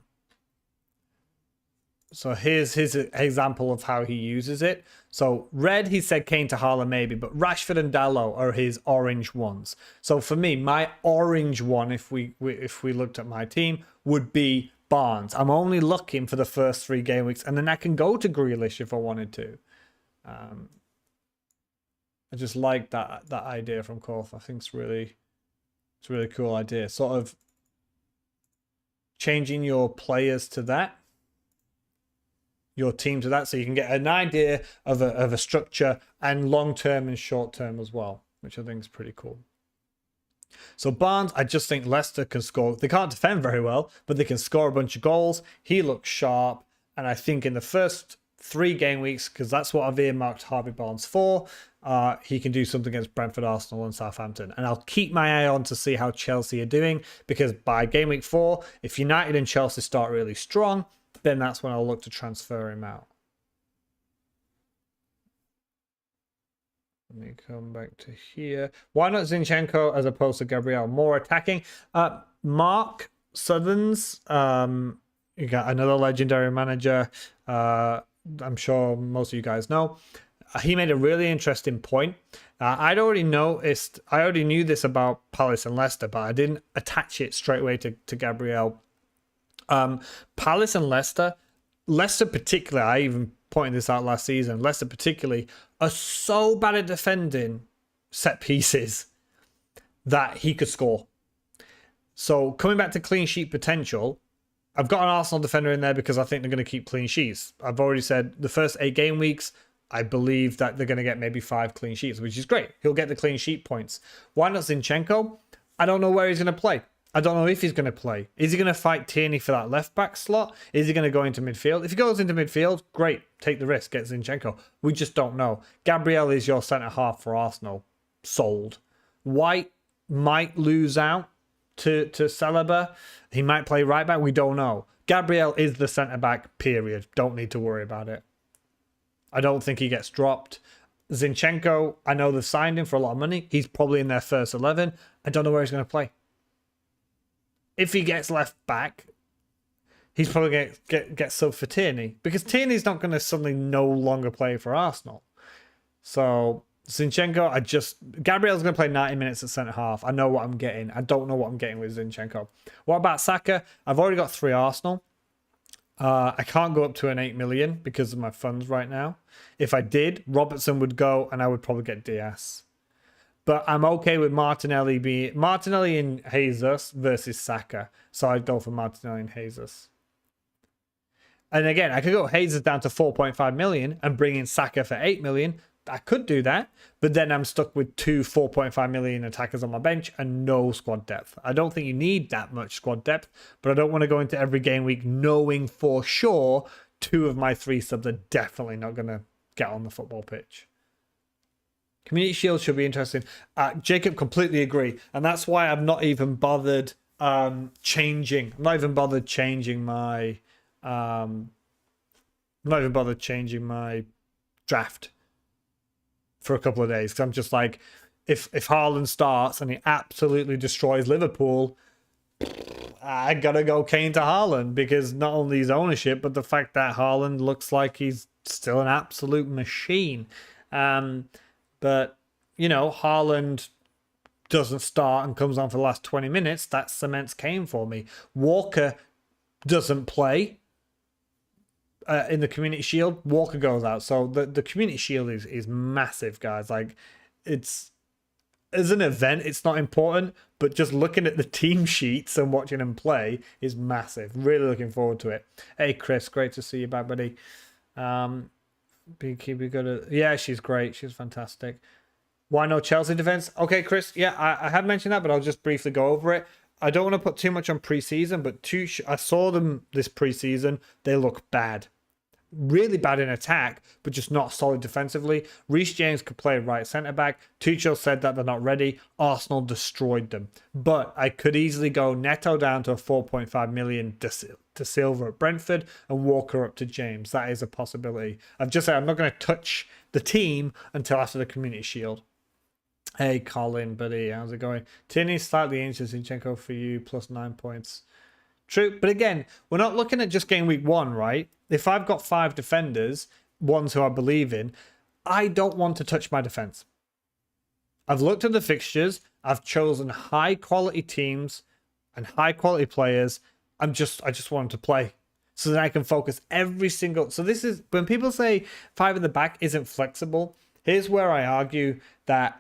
here's his example of how he uses it. So red, he said Kane to Haaland maybe, but Rashford and Dalot are his orange ones. So for me, my orange one, if we looked at my team, would be Barnes. I'm only looking for the first 3 game weeks, and then I can go to Grealish if I wanted to. I just like that idea from Korf. I think it's a really cool idea. Sort of changing your players to that, your team to that, so you can get an idea of a structure and long term and short term as well, which I think is pretty cool. So Barnes, I just think Leicester can score. They can't defend very well, but they can score a bunch of goals. He looks sharp, and I think in the first 3 game weeks, because that's what I've earmarked Harvey Barnes for, he can do something against Brentford, Arsenal, and Southampton. And I'll keep my eye on to see how Chelsea are doing, because by game week 4, if United and Chelsea start really strong, then that's when I'll look to transfer him out. Let me come back to here. Why not Zinchenko as opposed to Gabriel? More attacking. Mark Southerns, you got another legendary manager. I'm sure most of you guys know. He made a really interesting point. I already knew this about Palace and Leicester, but I didn't attach it straight away to Gabriel. Palace and Leicester particularly, I even pointed this out last season, Leicester particularly, are so bad at defending set pieces that he could score. So coming back to clean sheet potential, I've got an Arsenal defender in there because I think they're going to keep clean sheets. I've already said the first 8 game weeks, I believe that they're going to get maybe 5 clean sheets, which is great. He'll get the clean sheet points. Why not Zinchenko? I don't know where he's going to play. I don't know if he's going to play. Is he going to fight Tierney for that left back slot? Is he going to go into midfield? If he goes into midfield, great. Take the risk. Get Zinchenko. We just don't know. Gabriel is your centre half for Arsenal. Sold. White might lose out to Saliba. He might play right back. We don't know. Gabriel is the centre back, period. Don't need to worry about it. I don't think he gets dropped. Zinchenko, I know they've signed him for a lot of money. He's probably in their first 11. I don't know where he's going to play. If he gets left back, he's probably going to get subbed for Tierney, because Tierney's not going to suddenly no longer play for Arsenal. So Zinchenko, Gabriel's going to play 90 minutes at centre half. I know what I'm getting. I don't know what I'm getting with Zinchenko. What about Saka? I've already got 3 Arsenal. I can't go up to an 8 million because of my funds right now. If I did, Robertson would go and I would probably get Diaz. But I'm okay with Martinelli and Jesus versus Saka. So I'd go for Martinelli and Jesus. And again, I could go Jesus down to 4.5 million and bring in Saka for 8 million. I could do that, but then I'm stuck with two 4.5 million attackers on my bench and no squad depth. I don't think you need that much squad depth, but I don't want to go into every game week knowing for sure two of my three subs are definitely not going to get on the football pitch. Community Shield should be interesting. Jacob, completely agree. And that's why I'm not even bothered changing. I'm not even bothered changing my draft for a couple of days, because I'm just like, if Haaland starts and he absolutely destroys Liverpool, I gotta go Kane to Haaland, because not only his ownership, but the fact that Haaland looks like he's still an absolute machine. But you know, Haaland doesn't start and comes on for the last 20 minutes, that cements Kane for me. Walker doesn't play in the Community Shield, Walker goes out. So the Community Shield is massive, guys. Like, it's, as an event, it's not important, but just looking at the team sheets and watching them play is massive. Really looking forward to it. Hey, Chris, great to see you back, buddy. Beekeeper, yeah, she's great. She's fantastic. Why no Chelsea defense? Okay, Chris. Yeah, I had mentioned that, but I'll just briefly go over it. I don't want to put too much on preseason, but I saw them this preseason. They look bad. Really bad in attack, but just not solid defensively. Reece James could play right centre-back. Tuchel said that they're not ready. Arsenal destroyed them. But I could easily go Neto down to a 4.5 million to Silva at Brentford and Walker up to James. That is a possibility. I've just said I'm not going to touch the team until after the Community Shield. Hey, Colin, buddy, how's it going? Tierney's slightly injured. Zinchenko for you, plus 9 points. True, but again, we're not looking at just game week 1, right? If I've got 5 defenders, ones who I believe in, I don't want to touch my defense. I've looked at the fixtures. I've chosen high quality teams and high quality players. I just want them to play so that I can focus every single. So this is when people say 5 at the back isn't flexible. Here's where I argue that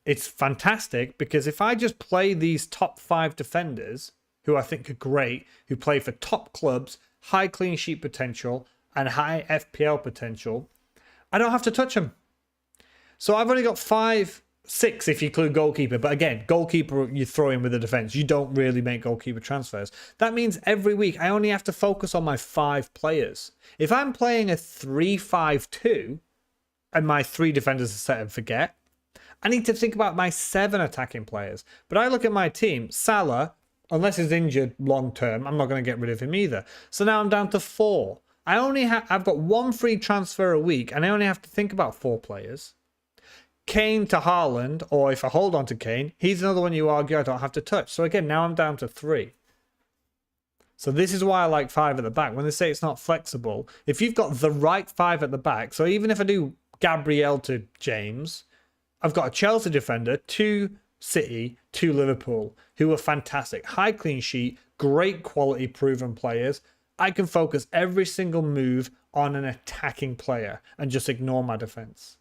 it's fantastic, because if I just play these top 5 defenders, who I think are great, who play for top clubs, high clean sheet potential, and high FPL potential, I don't have to touch them. So I've only got 6 if you include goalkeeper. But again, goalkeeper you throw in with the defense. You don't really make goalkeeper transfers. That means every week I only have to focus on my 5 players. If I'm playing a 3-5-2 and my 3 defenders are set and forget, I need to think about my 7 attacking players. But I look at my team, Salah, unless he's injured long term, I'm not going to get rid of him either. So now I'm down to 4. I've got 1 free transfer a week, and I only have to think about 4 players. Kane to Haaland, or if I hold on to Kane, he's another one you argue I don't have to touch. So again, now I'm down to 3. So this is why I like 5 at the back. When they say it's not flexible, if you've got the right 5 at the back, so even if I do Gabriel to James, I've got a Chelsea defender, 2 City, 2 Liverpool, who are fantastic. High clean sheet, great quality proven players. I can focus every single move on an attacking player and just ignore my defense.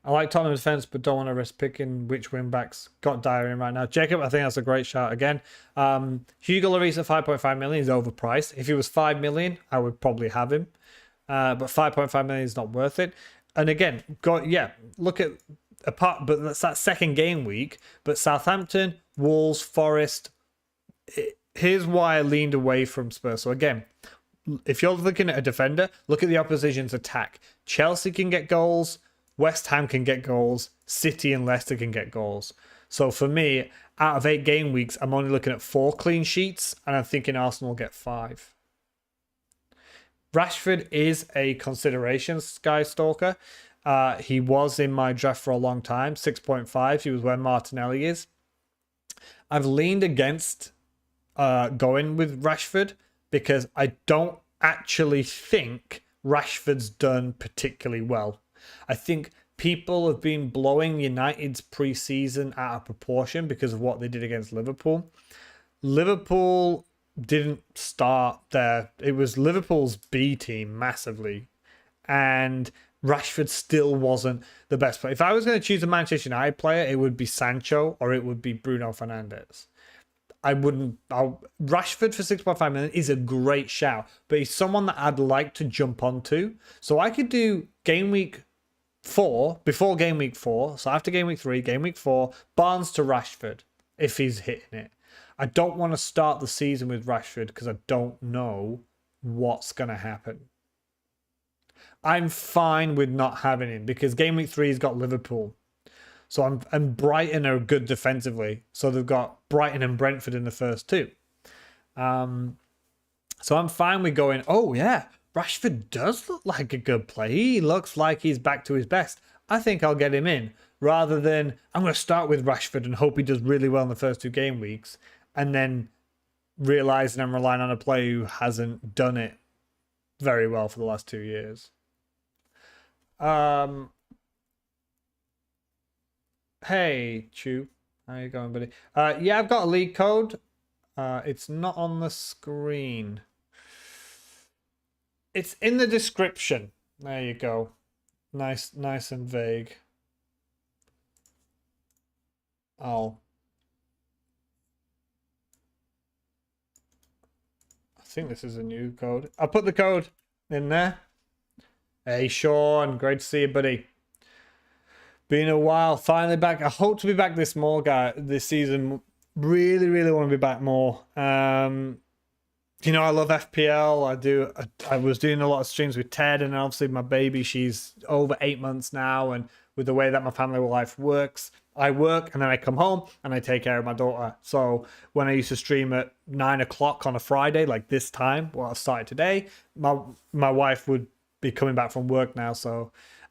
I like Tottenham defense, but don't want to risk picking which wing backs. Got Dyer in right now. Jacob, I think that's a great shout again. Hugo Lloris at 5.5 million is overpriced. If he was 5 million, I would probably have him. But 5.5 million is not worth it. And again, look at but that's that second game week. But Southampton, Wolves, Forest. Here's why I leaned away from Spurs. So again, if you're looking at a defender, look at the opposition's attack. Chelsea can get goals. West Ham can get goals. City and Leicester can get goals. So for me, out of 8 game weeks, I'm only looking at 4 clean sheets, and I'm thinking Arsenal will get 5. Rashford is a consideration, Sky Stalker. He was in my draft for a long time, 6.5. He was where Martinelli is. I've leaned against going with Rashford because I don't actually think Rashford's done particularly well. I think people have been blowing United's pre-season out of proportion because of what they did against Liverpool. Liverpool didn't start there. It was Liverpool's B team massively. And Rashford still wasn't the best player. If I was going to choose a Manchester United player, it would be Sancho or it would be Bruno Fernandes. Rashford for 6.5 million is a great shout, but he's someone that I'd like to jump onto. So I could do game week 4, before game week 4, so after game week 3, game week 4, Barnes to Rashford, if he's hitting it. I don't want to start the season with Rashford because I don't know what's going to happen. I'm fine with not having him because game week 3 has got Liverpool. So and Brighton are good defensively. So they've got Brighton and Brentford in the first 2. So I'm fine with going, oh yeah, Rashford does look like a good play. He looks like he's back to his best. I think I'll get him in. Rather than, I'm going to start with Rashford and hope he does really well in the first 2 game weeks. And then realizing I'm relying on a player who hasn't done it very well for the last 2 years. Hey, Chew. How you going, buddy? Yeah, I've got a league code. It's not on the screen. It's in the description. There you go. Nice and vague. I think this is a new code. I'll put the code in there. Hey, Sean. Great to see you, buddy. Been a while. Finally back. I hope to be back this season. Really want to be back more. You know, I love FPL. I was doing a lot of streams with Ted, and obviously my baby, she's over 8 months now, and with the way that my family life works, I work and then I come home and I take care of my daughter. So when I used to stream at 9 o'clock on a Friday, like this time, well, I've started today, my wife would be coming back from work now,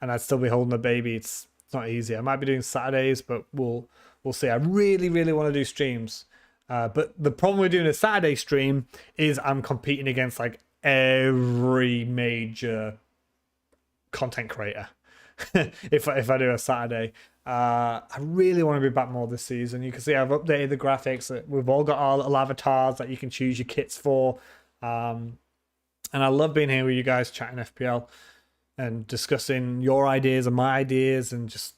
and I'd still be holding the baby. It's not easy. I might be doing Saturdays, but we'll see. I really want to do streams. But the problem with doing a Saturday stream is I'm competing against like every major content creator. if I do a Saturday, I really want to be back more this season. You can see I've updated the graphics. We've all got our little avatars that you can choose your kits for. And I love being here with you guys chatting FPL and discussing your ideas and my ideas and just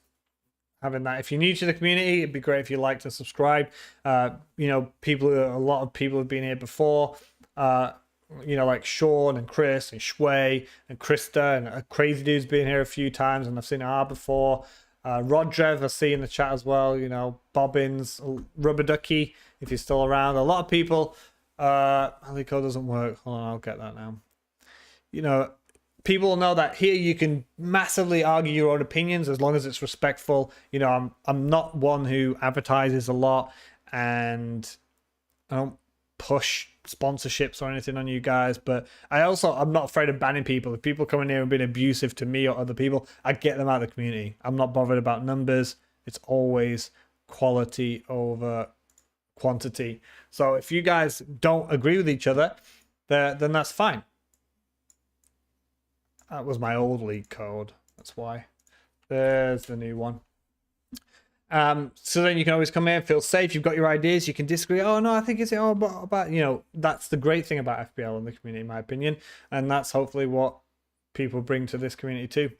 having that. If you're new to the community, it'd be great if you liked and subscribed. You know, a lot of people have been here before. You know, like Sean and Chris and Shway and Krista and a Crazy Dude's been here a few times, and I've seen R before. Rodrev, I see in the chat as well. You know, Bobbins, Rubber Ducky, if you're still around. A lot of people. Alico doesn't work. Hold on, I'll get that now. You know, people know that here you can massively argue your own opinions as long as it's respectful. You know, I'm not one who advertises a lot, and I don't push sponsorships or anything on you guys, but I'm not afraid of banning people. If people come in here and being abusive to me or other people, I get them out of the community. I'm not bothered about numbers. It's always quality over quantity. So if you guys don't agree with each other, then that's fine. That was my old league code. That's why. There's the new one. So then you can always come here, feel safe. You've got your ideas. You can disagree. Oh no, I think it's all about, you know, that's the great thing about FPL in the community, in my opinion. And that's hopefully what people bring to this community too.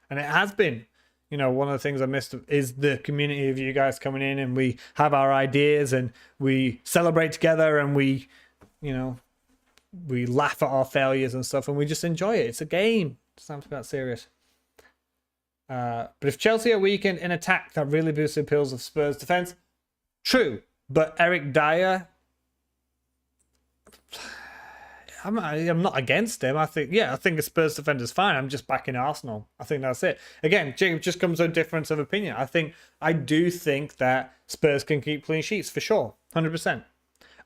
And it has been, you know, one of the things I missed is the community of you guys coming in, and we have our ideas and we celebrate together, and we, you know, we laugh at our failures and stuff, and we just enjoy it. It's a game. It's not that serious. But if Chelsea are weak in attack, that really boosts the appeals of Spurs defense. True, but Eric Dyer, I'm not against him. I think a Spurs defender's fine. I'm just backing Arsenal. I think that's it. Again, Jacob, just comes to a difference of opinion. I do think that Spurs can keep clean sheets for sure, 100%.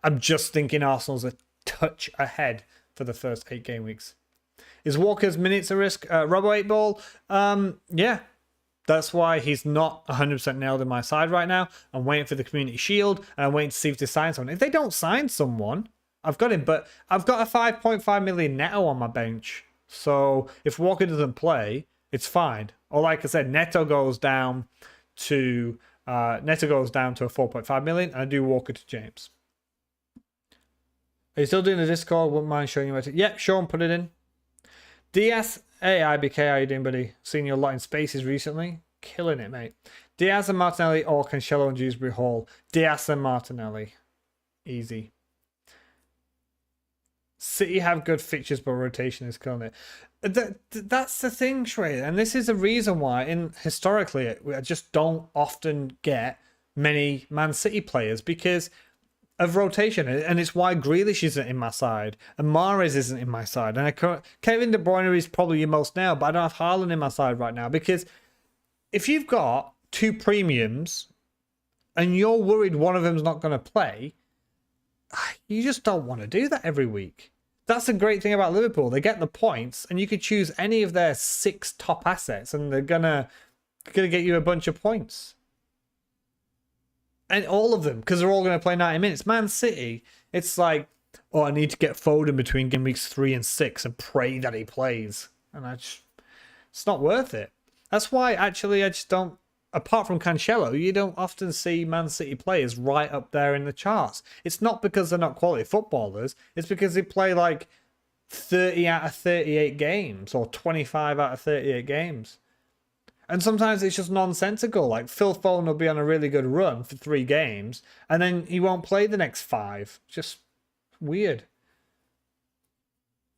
I'm just thinking Arsenal's a touch ahead for the first 8 game weeks. Is Walker's minutes a risk? Robo 8 ball? Yeah. That's why he's not 100% nailed in my side right now. I'm waiting for the community shield, and I'm waiting to see if they sign someone. If they don't sign someone, I've got him. But I've got a 5.5 million Neto on my bench. So if Walker doesn't play, it's fine. Or like I said, Neto goes down to a 4.5 million, and I do Walker to James. Are you still doing the Discord? Wouldn't mind showing you. Yeah, Sean, put it in. Diaz Hey, IBK, how you doing, buddy? Seen you a lot in spaces recently. Killing it, mate. Diaz and Martinelli or Cancelo and Dewsbury Hall? Diaz and Martinelli. Easy. City have good fixtures, but rotation is killing it. That's the thing, Shrey. And this is the reason why, historically, I just don't often get many Man City players because of rotation, and it's why Grealish isn't in my side, and Mahrez isn't in my side, and Kevin De Bruyne is probably your most now, but I don't have Haaland in my side right now because if you've got two premiums and you're worried one of them's not going to play, you just don't want to do that every week. That's the great thing about Liverpool. They get the points, and you could choose any of their 6 top assets, and they're gonna get you a bunch of points. And all of them, because they're all going to play 90 minutes. Man City, it's like, oh, I need to get Foden between game weeks 3 and 6 and pray that he plays. And it's not worth it. That's why, actually, I just don't, apart from Cancelo, you don't often see Man City players right up there in the charts. It's not because they're not quality footballers. It's because they play like 30 out of 38 games or 25 out of 38 games. And sometimes it's just nonsensical. Like Phil Foden will be on a really good run for 3 games, and then he won't play the next 5. Just weird.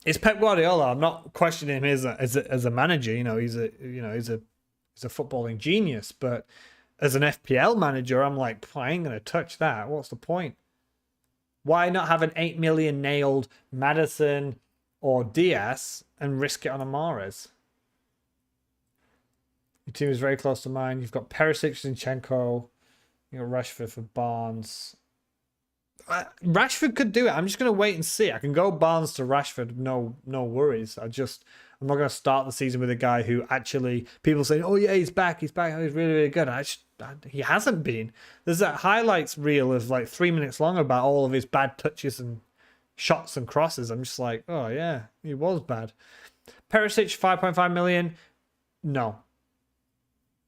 It's Pep Guardiola. I'm not questioning him as a manager. He's a footballing genius. But as an FPL manager, I'm like, I ain't gonna touch that. What's the point? Why not have an 8 million nailed Maddison or Diaz and risk it on a Mahrez? Your team is very close to mine. You've got Perisic, Zinchenko. You got Rashford for Barnes. Rashford could do it. I'm just going to wait and see. I can go Barnes to Rashford. No worries. I'm not going to start the season with a guy who actually people say, oh yeah, he's back. He's back. Oh, he's really, really good. He hasn't been. There's that highlights reel of like 3 minutes long about all of his bad touches and shots and crosses. I'm just like, oh yeah, he was bad. Perisic, 5.5 million. No.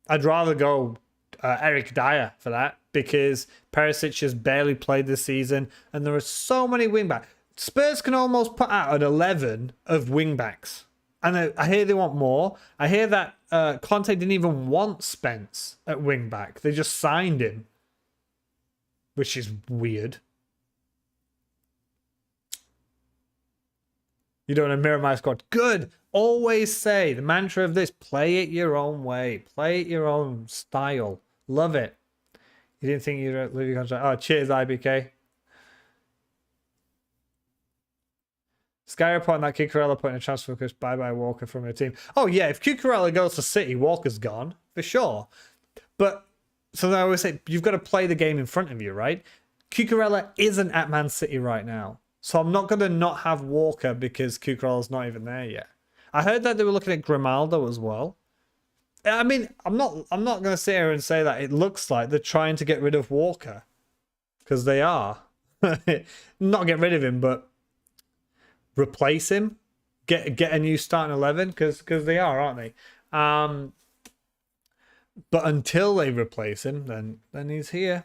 I'd rather go Eric Dyer for that because Perisic has barely played this season and there are so many wingbacks. Spurs can almost put out an 11 of wingbacks. And I hear they want more. I hear that Conte didn't even want Spence at wingback. They just signed him, which is weird. You don't want to mirror my squad. Good. Always say the mantra of this: play it your own way, play it your own style. Love it. You didn't think you'd leave your contract? Oh, cheers, IBK. Sky reporting that Cucurella putting a transfer request bye Walker from your team. Oh yeah, if Cucurella goes to City, Walker's gone for sure. But so I always say you've got to play the game in front of you, right? Cucurella isn't at Man City right now, so I'm not going to not have Walker because Cucurella's not even there yet. I heard that they were looking at Grimaldo as well. I mean, I'm not going to sit here and say that it looks like they're trying to get rid of Walker because they are. Not get rid of him, but replace him, get a new starting 11 because they are, aren't they? But until they replace him, then he's here,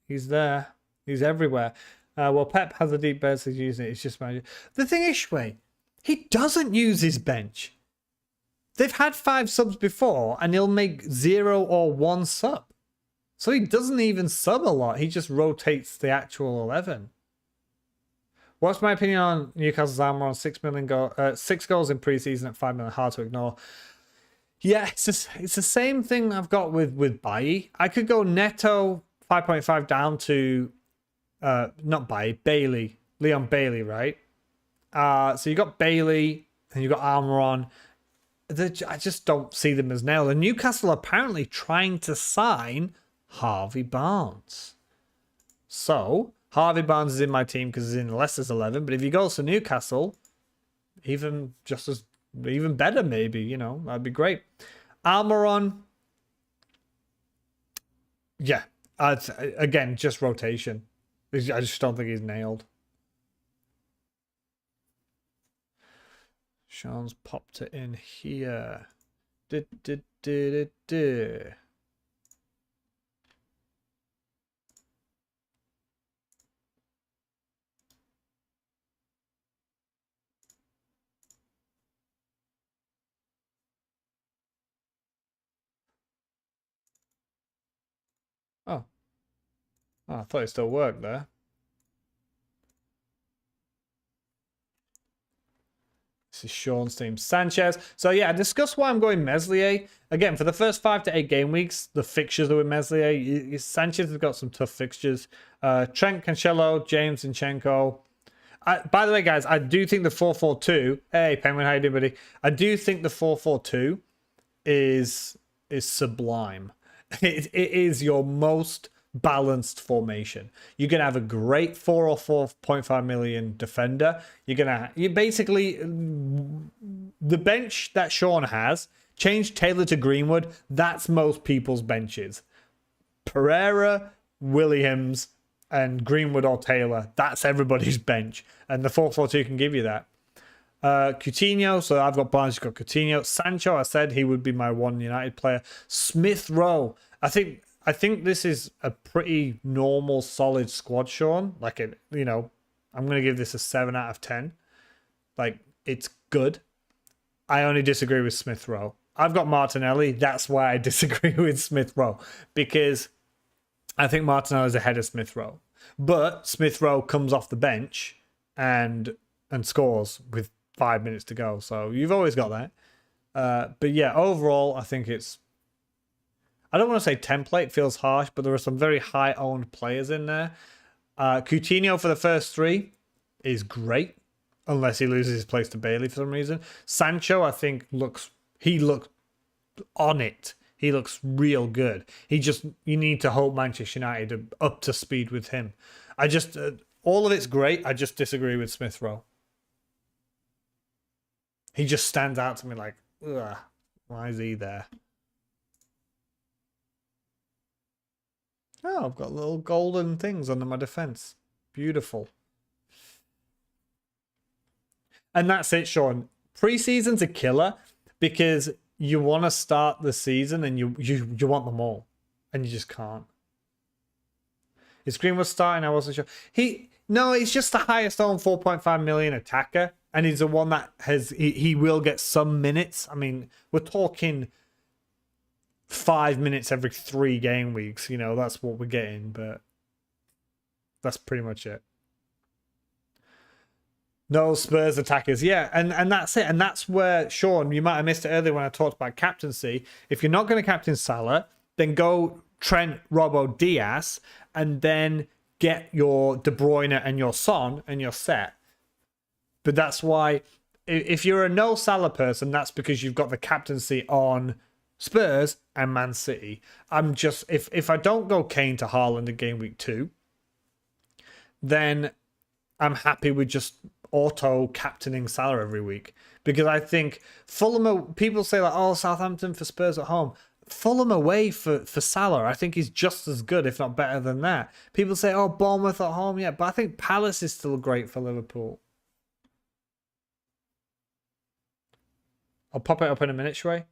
he's there, he's everywhere. Well, Pep has a deep bench, he's using it. It's just manager. The thing is, Shui, he doesn't use his bench. They've had 5 subs before, and he'll make 0 or 1 sub. So he doesn't even sub a lot. He just rotates the actual 11. What's my opinion on Newcastle's armor on 6 goals in pre-season at 5 million? Hard to ignore. Yeah, it's the same thing I've got with Bailly. I could go Neto 5.5 down to not Bailly, Bailey, Leon Bailey, right? So you got Bailey and you got armor on. I just don't see them as nailed. And Newcastle are apparently trying to sign Harvey Barnes. So Harvey Barnes is in my team because he's in Leicester's 11. But if he goes to Newcastle, even better, maybe, that'd be great. Almiron, yeah, again, just rotation. I just don't think he's nailed. Sean's popped it in here. Oh, I thought it still worked there. This is Sean's team. Sanchez. So yeah, I discussed why I'm going Meslier. Again, for the first 5 to 8 game weeks, the fixtures are with Meslier. Sanchez has got some tough fixtures. Trent, Cancelo, James, Zinchenko. By the way, guys, I do think the 4-4-2. Hey, Penguin, how you doing, buddy? I do think the 4-4-2 is sublime. It is your most balanced formation. You're gonna have a great 4 or 4.5 million defender. You basically the bench that Sean has. Change Taylor to Greenwood. That's most people's benches. Pereira, Williams, and Greenwood or Taylor. That's everybody's bench. And the 4-4-2 can give you that. Coutinho, so I've got Barnes, you've got Coutinho. Sancho, I said he would be my one United player. Smith Rowe. I think this is a pretty normal, solid squad, Sean. Like, I'm going to give this a 7 out of 10. Like, it's good. I only disagree with Smith Rowe. I've got Martinelli. That's why I disagree with Smith Rowe. Because I think Martinelli is ahead of Smith Rowe. But Smith Rowe comes off the bench and scores with 5 minutes to go. So you've always got that. But yeah, overall, I think it's... I don't want to say template, feels harsh, but there are some very high-owned players in there. Coutinho for the first 3 is great, unless he loses his place to Bailey for some reason. Sancho, I think, he looks on it. He looks real good. You need to hope Manchester United are up to speed with him. All of it's great. I just disagree with Smith Rowe. He just stands out to me like, ugh, why is he there? Oh, I've got little golden things under my defense. Beautiful. And that's it, Sean. Preseason's a killer because you want to start the season and you want them all, and you just can't. Is Greenwood starting? I wasn't sure. No, he's just the highest owned 4.5 million attacker, and he's the one that he will get some minutes. I mean, we're talking 5 minutes every 3 game weeks. That's what we're getting, but that's pretty much it. No Spurs attackers. Yeah, and that's it. And that's where, Sean, you might have missed it earlier when I talked about captaincy. If you're not going to captain Salah, then go Trent, Robbo, Diaz, and then get your De Bruyne and your Son, and you're set. But that's why, if you're a no Salah person, that's because you've got the captaincy on Spurs and Man City. If I don't go Kane to Haaland in game week 2, then I'm happy with just auto captaining Salah every week, because I think Fulham, people say like, oh, Southampton for Spurs at home. Fulham away for Salah, I think is just as good, if not better than that. People say, oh, Bournemouth at home, yeah, but I think Palace is still great for Liverpool. I'll pop it up in a minute, Shui.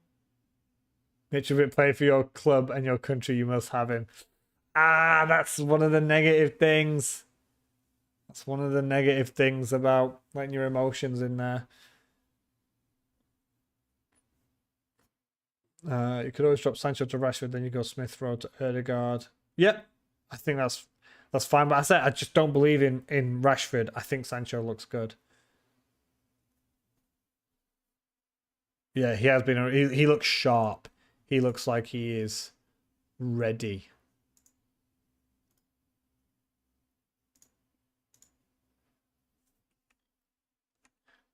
Mitrovic play for your club and your country, you must have him. That's one of the negative things. That's one of the negative things about letting your emotions in there. You could always drop Sancho to Rashford, then you go Smith Rowe to Ødegaard. Yep, I think that's fine. But I just don't believe in Rashford. I think Sancho looks good. Yeah, he has been. He looks sharp. He looks like he is ready.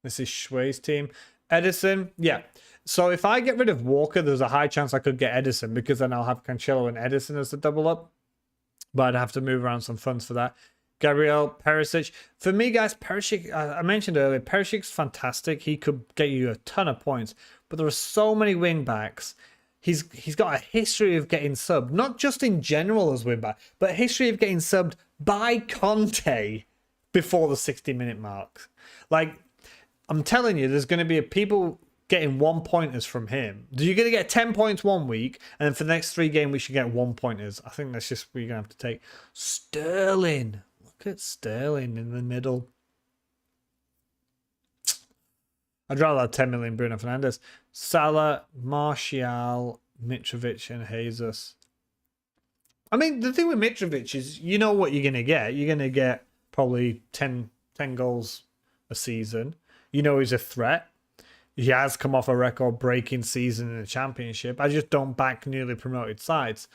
This is Shui's team. Edison, yeah. So if I get rid of Walker, there's a high chance I could get Edison, because then I'll have Cancelo and Edison as the double up. But I'd have to move around some funds for that. Gabriel, Perisic. For me, guys, Perisic, I mentioned earlier, Perisic's fantastic. He could get you a ton of points. But there are so many wing backs. He's got a history of getting subbed, not just in general as wing back, but a history of getting subbed by Conte before the 60-minute mark. Like, I'm telling you, there's going to be people getting 1-pointers from him. You're going to get 10 points one week, and then for the next 3 games, we should get 1-pointers. I think that's just what you're going to have to take. Sterling. Look at Sterling in the middle. I'd rather have 10 million Bruno Fernandes. Salah, Martial, Mitrovic, and Jesus. I mean, the thing with Mitrovic is you know what you're going to get. You're going to get probably 10 goals a season. You know he's a threat. He has come off a record-breaking season in the Championship. I just don't back newly promoted sides.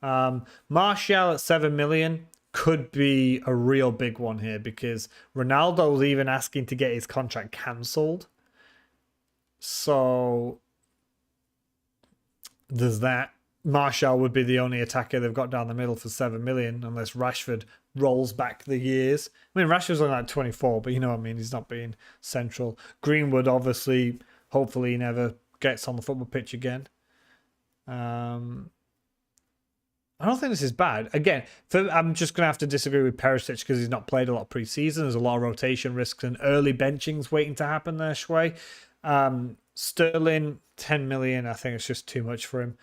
Martial at 7 million could be a real big one here because Ronaldo's even asking to get his contract cancelled. So there's that. Martial would be the only attacker they've got down the middle for 7 million unless Rashford rolls back the years. I mean, Rashford's only like 24, but you know what I mean? He's not being central. Greenwood, obviously, hopefully he never gets on the football pitch again. I don't think this is bad. Again, I'm just going to have to disagree with Perisic because he's not played a lot of pre-season. There's a lot of rotation risks and early benchings waiting to happen there, Shui. Sterling, 10 million, I think it's just too much for him.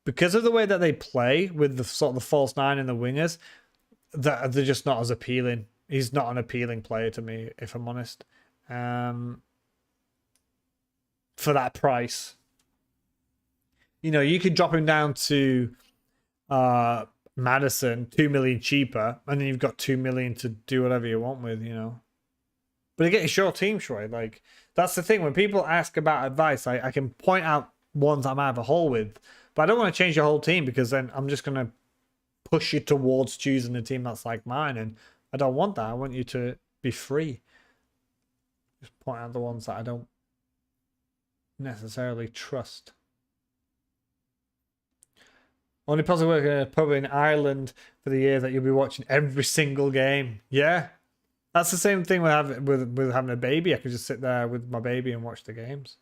Because of the way that they play with the sort of the false nine and the wingers, that they're just not as appealing. He's not an appealing player to me, if I'm honest. For that price, you know, you could drop him down to Madison, 2 million cheaper, and then you've got 2 million to do whatever you want with, you know. But again, it's your team, Troy. Like, that's the thing. When people ask about advice, I can point out ones I'm out of a hole with, but I don't want to change your whole team because then I'm just going to push you towards choosing a team that's like mine, and I don't want that. I want you to be free. Just point out the ones that I don't necessarily trust. Only possibly working in a pub in Ireland for the year that you'll be watching every single game. Yeah. That's the same thing with having a baby. I could just sit there with my baby and watch the games.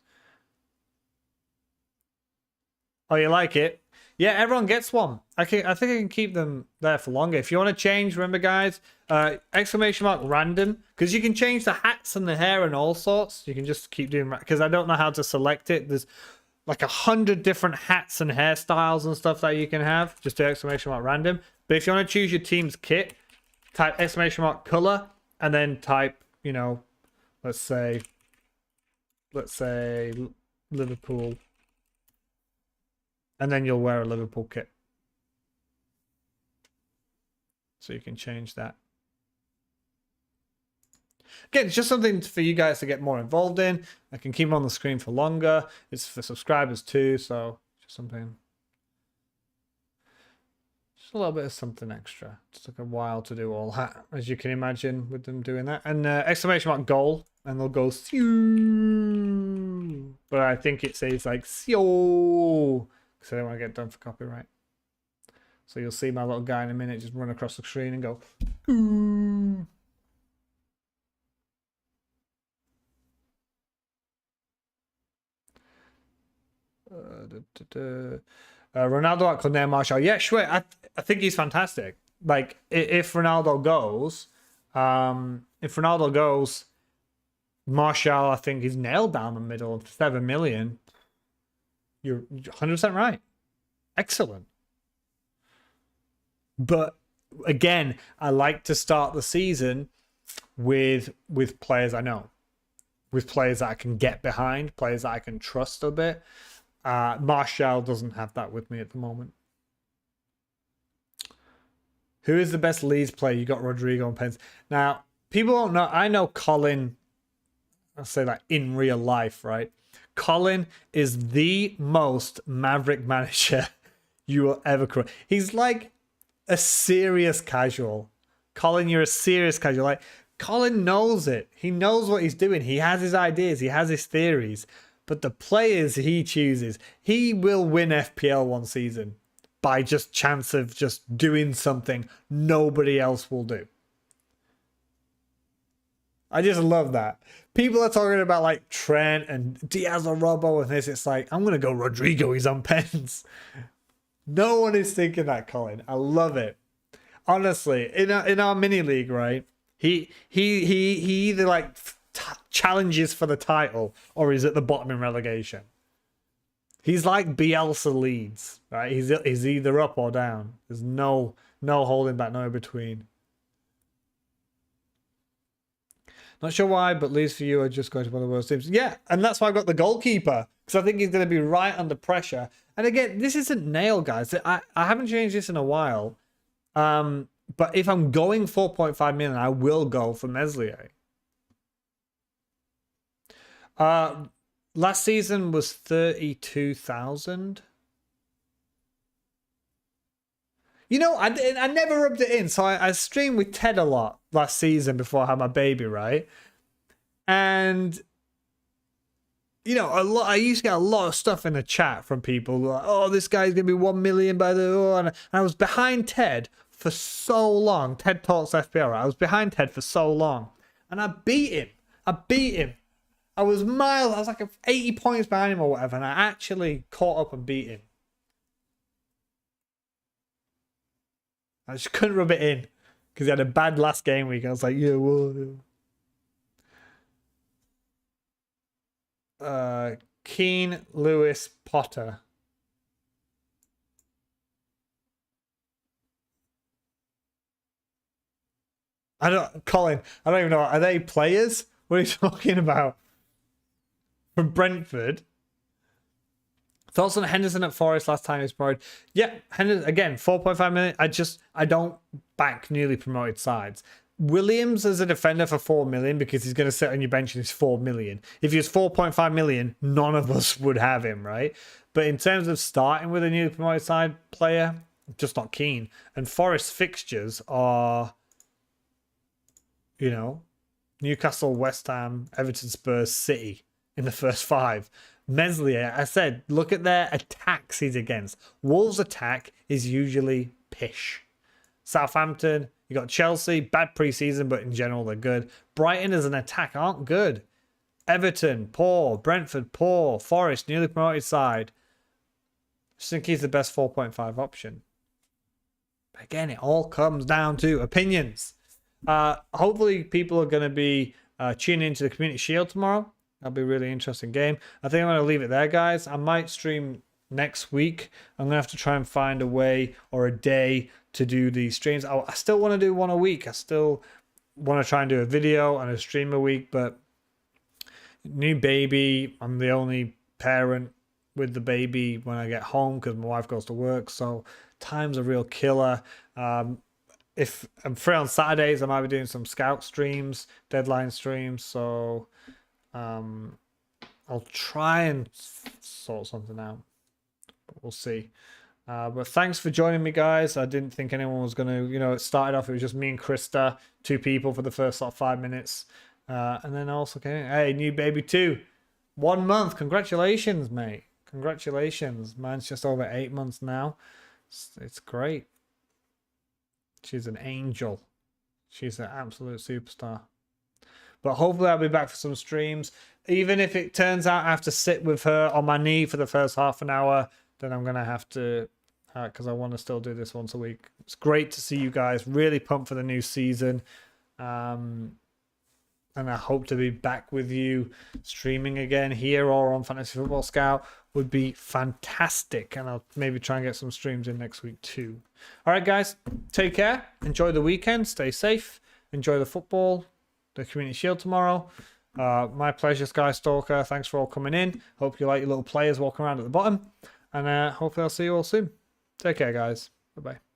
Oh, you like it? Yeah, everyone gets one. I think I can keep them there for longer. If you want to change, remember, guys, exclamation mark random, because you can change the hats and the hair and all sorts. You can just keep doing that because I don't know how to select it. There's like 100 different hats and hairstyles and stuff that you can have. Just do exclamation mark random. But if you want to choose your team's kit, type exclamation mark color and then type, you know, let's say Liverpool. And then you'll wear a Liverpool kit. So you can change that. Again, it's just something for you guys to get more involved in. I can keep them on the screen for longer. It's for subscribers too, so just something. Just a little bit of something extra. It took a while to do all that, as you can imagine, with them doing that. And exclamation mark goal, and they'll go Siew. But I think it says like Sio. Because I don't want to get done for copyright. So you'll see my little guy in a minute just run across the screen and go. Ronaldo at Cornet Martial. Yeah, sure. I think he's fantastic. Like if Ronaldo goes, Martial, I think he's nailed down the middle of 7 million. You're 100% right. Excellent. But again, I like to start the season with players I know, with players that I can get behind, players that I can trust a bit. Martial doesn't have that with me at the moment. Who is the best Leeds player? You got Rodrigo and Pence. Now, people don't know. I know Colin. I'll say that in real life, right? Colin is the most maverick manager you will ever create. He's like a serious casual. Colin, you're a serious casual. Like, Colin knows it. He knows what he's doing. He has his ideas. He has his theories. But the players he chooses, he will win FPL one season by just chance of just doing something nobody else will do. I just love that. People are talking about like Trent and Diaz or Robbo and this. It's like, I'm going to go Rodrigo. He's on pens. No one is thinking that, Colin. I love it. Honestly, in our mini league, right? He either like challenges for the title or he's at the bottom in relegation. He's like Bielsa Leeds, right? He's either up or down. There's no holding back, no in between. Not sure why, but Leeds for you are just going to one of the worst teams. Yeah, and that's why I've got the goalkeeper, because I think he's going to be right under pressure. And again, this isn't nailed, guys. I haven't changed this in a while. But if I'm going 4.5 million, I will go for Meslier. Last season was 32,000. You know, I never rubbed it in. So I streamed with Ted a lot last season before I had my baby, right? And, you know, I used to get a lot of stuff in the chat from people like, oh, this guy's going to be 1 million by the... Oh, and I was behind Ted for so long. Ted Talks FPL, right? I was behind Ted for so long. And I beat him. I was miles. I was like 80 points behind him or whatever. And I actually caught up and beat him. I just couldn't rub it in because he had a bad last game week. I was like, yeah, well. Keane, Lewis, Potter. Colin, I don't even know. Are they players? What are you talking about? From Brentford. Thoughts on Henderson at Forest last time he was promoted? Yeah, Henderson, again, 4.5 million. I don't back newly promoted sides. Williams as a defender for 4 million because he's going to sit on your bench and he's 4 million. If he was 4.5 million, none of us would have him, right? But in terms of starting with a newly promoted side player, just not keen. And Forest fixtures are, you know, Newcastle, West Ham, Everton, Spurs, City in the first 5. Meslier, I said, look at their attacks he's against. Wolves' attack is usually pish. Southampton, you got Chelsea, bad preseason, but in general they're good. Brighton as an attack aren't good. Everton, poor. Brentford, poor. Forest, newly promoted side. I just think he's the best 4.5 option. Again, it all comes down to opinions. Hopefully people are going to be tuning into the Community Shield tomorrow. That'll be a really interesting game. I think I'm going to leave it there, guys. I might stream next week. I'm going to have to try and find a way or a day to do these streams. I still want to do one a week. I still want to try and do a video and a stream a week, but new baby, I'm the only parent with the baby when I get home because my wife goes to work, so time's a real killer. If I'm free on Saturdays, I might be doing some scout streams, deadline streams, so I'll try and sort something out, but we'll see. But thanks for joining me, guys. I didn't think anyone was going to, you know, it started off, it was just me and Krista, 2 people for the first 5 minutes. And then also came, hey, new baby 2. 1 month. Congratulations, mate. Congratulations. Mine's just over 8 months now. It's great. She's an angel. She's an absolute superstar. But hopefully I'll be back for some streams. Even if it turns out I have to sit with her on my knee for the first half an hour, then I'm going to have to, because I want to still do this once a week. It's great to see you guys. Really pumped for the new season. And I hope to be back with you streaming again here or on Fantasy Football Scout. Would be fantastic. And I'll maybe try and get some streams in next week too. All right, guys. Take care. Enjoy the weekend. Stay safe. Enjoy the football. The Community Shield tomorrow. My pleasure, Skystalker. Thanks for all coming in. Hope you like your little players walking around at the bottom. And hopefully I'll see you all soon. Take care, guys. Bye-bye.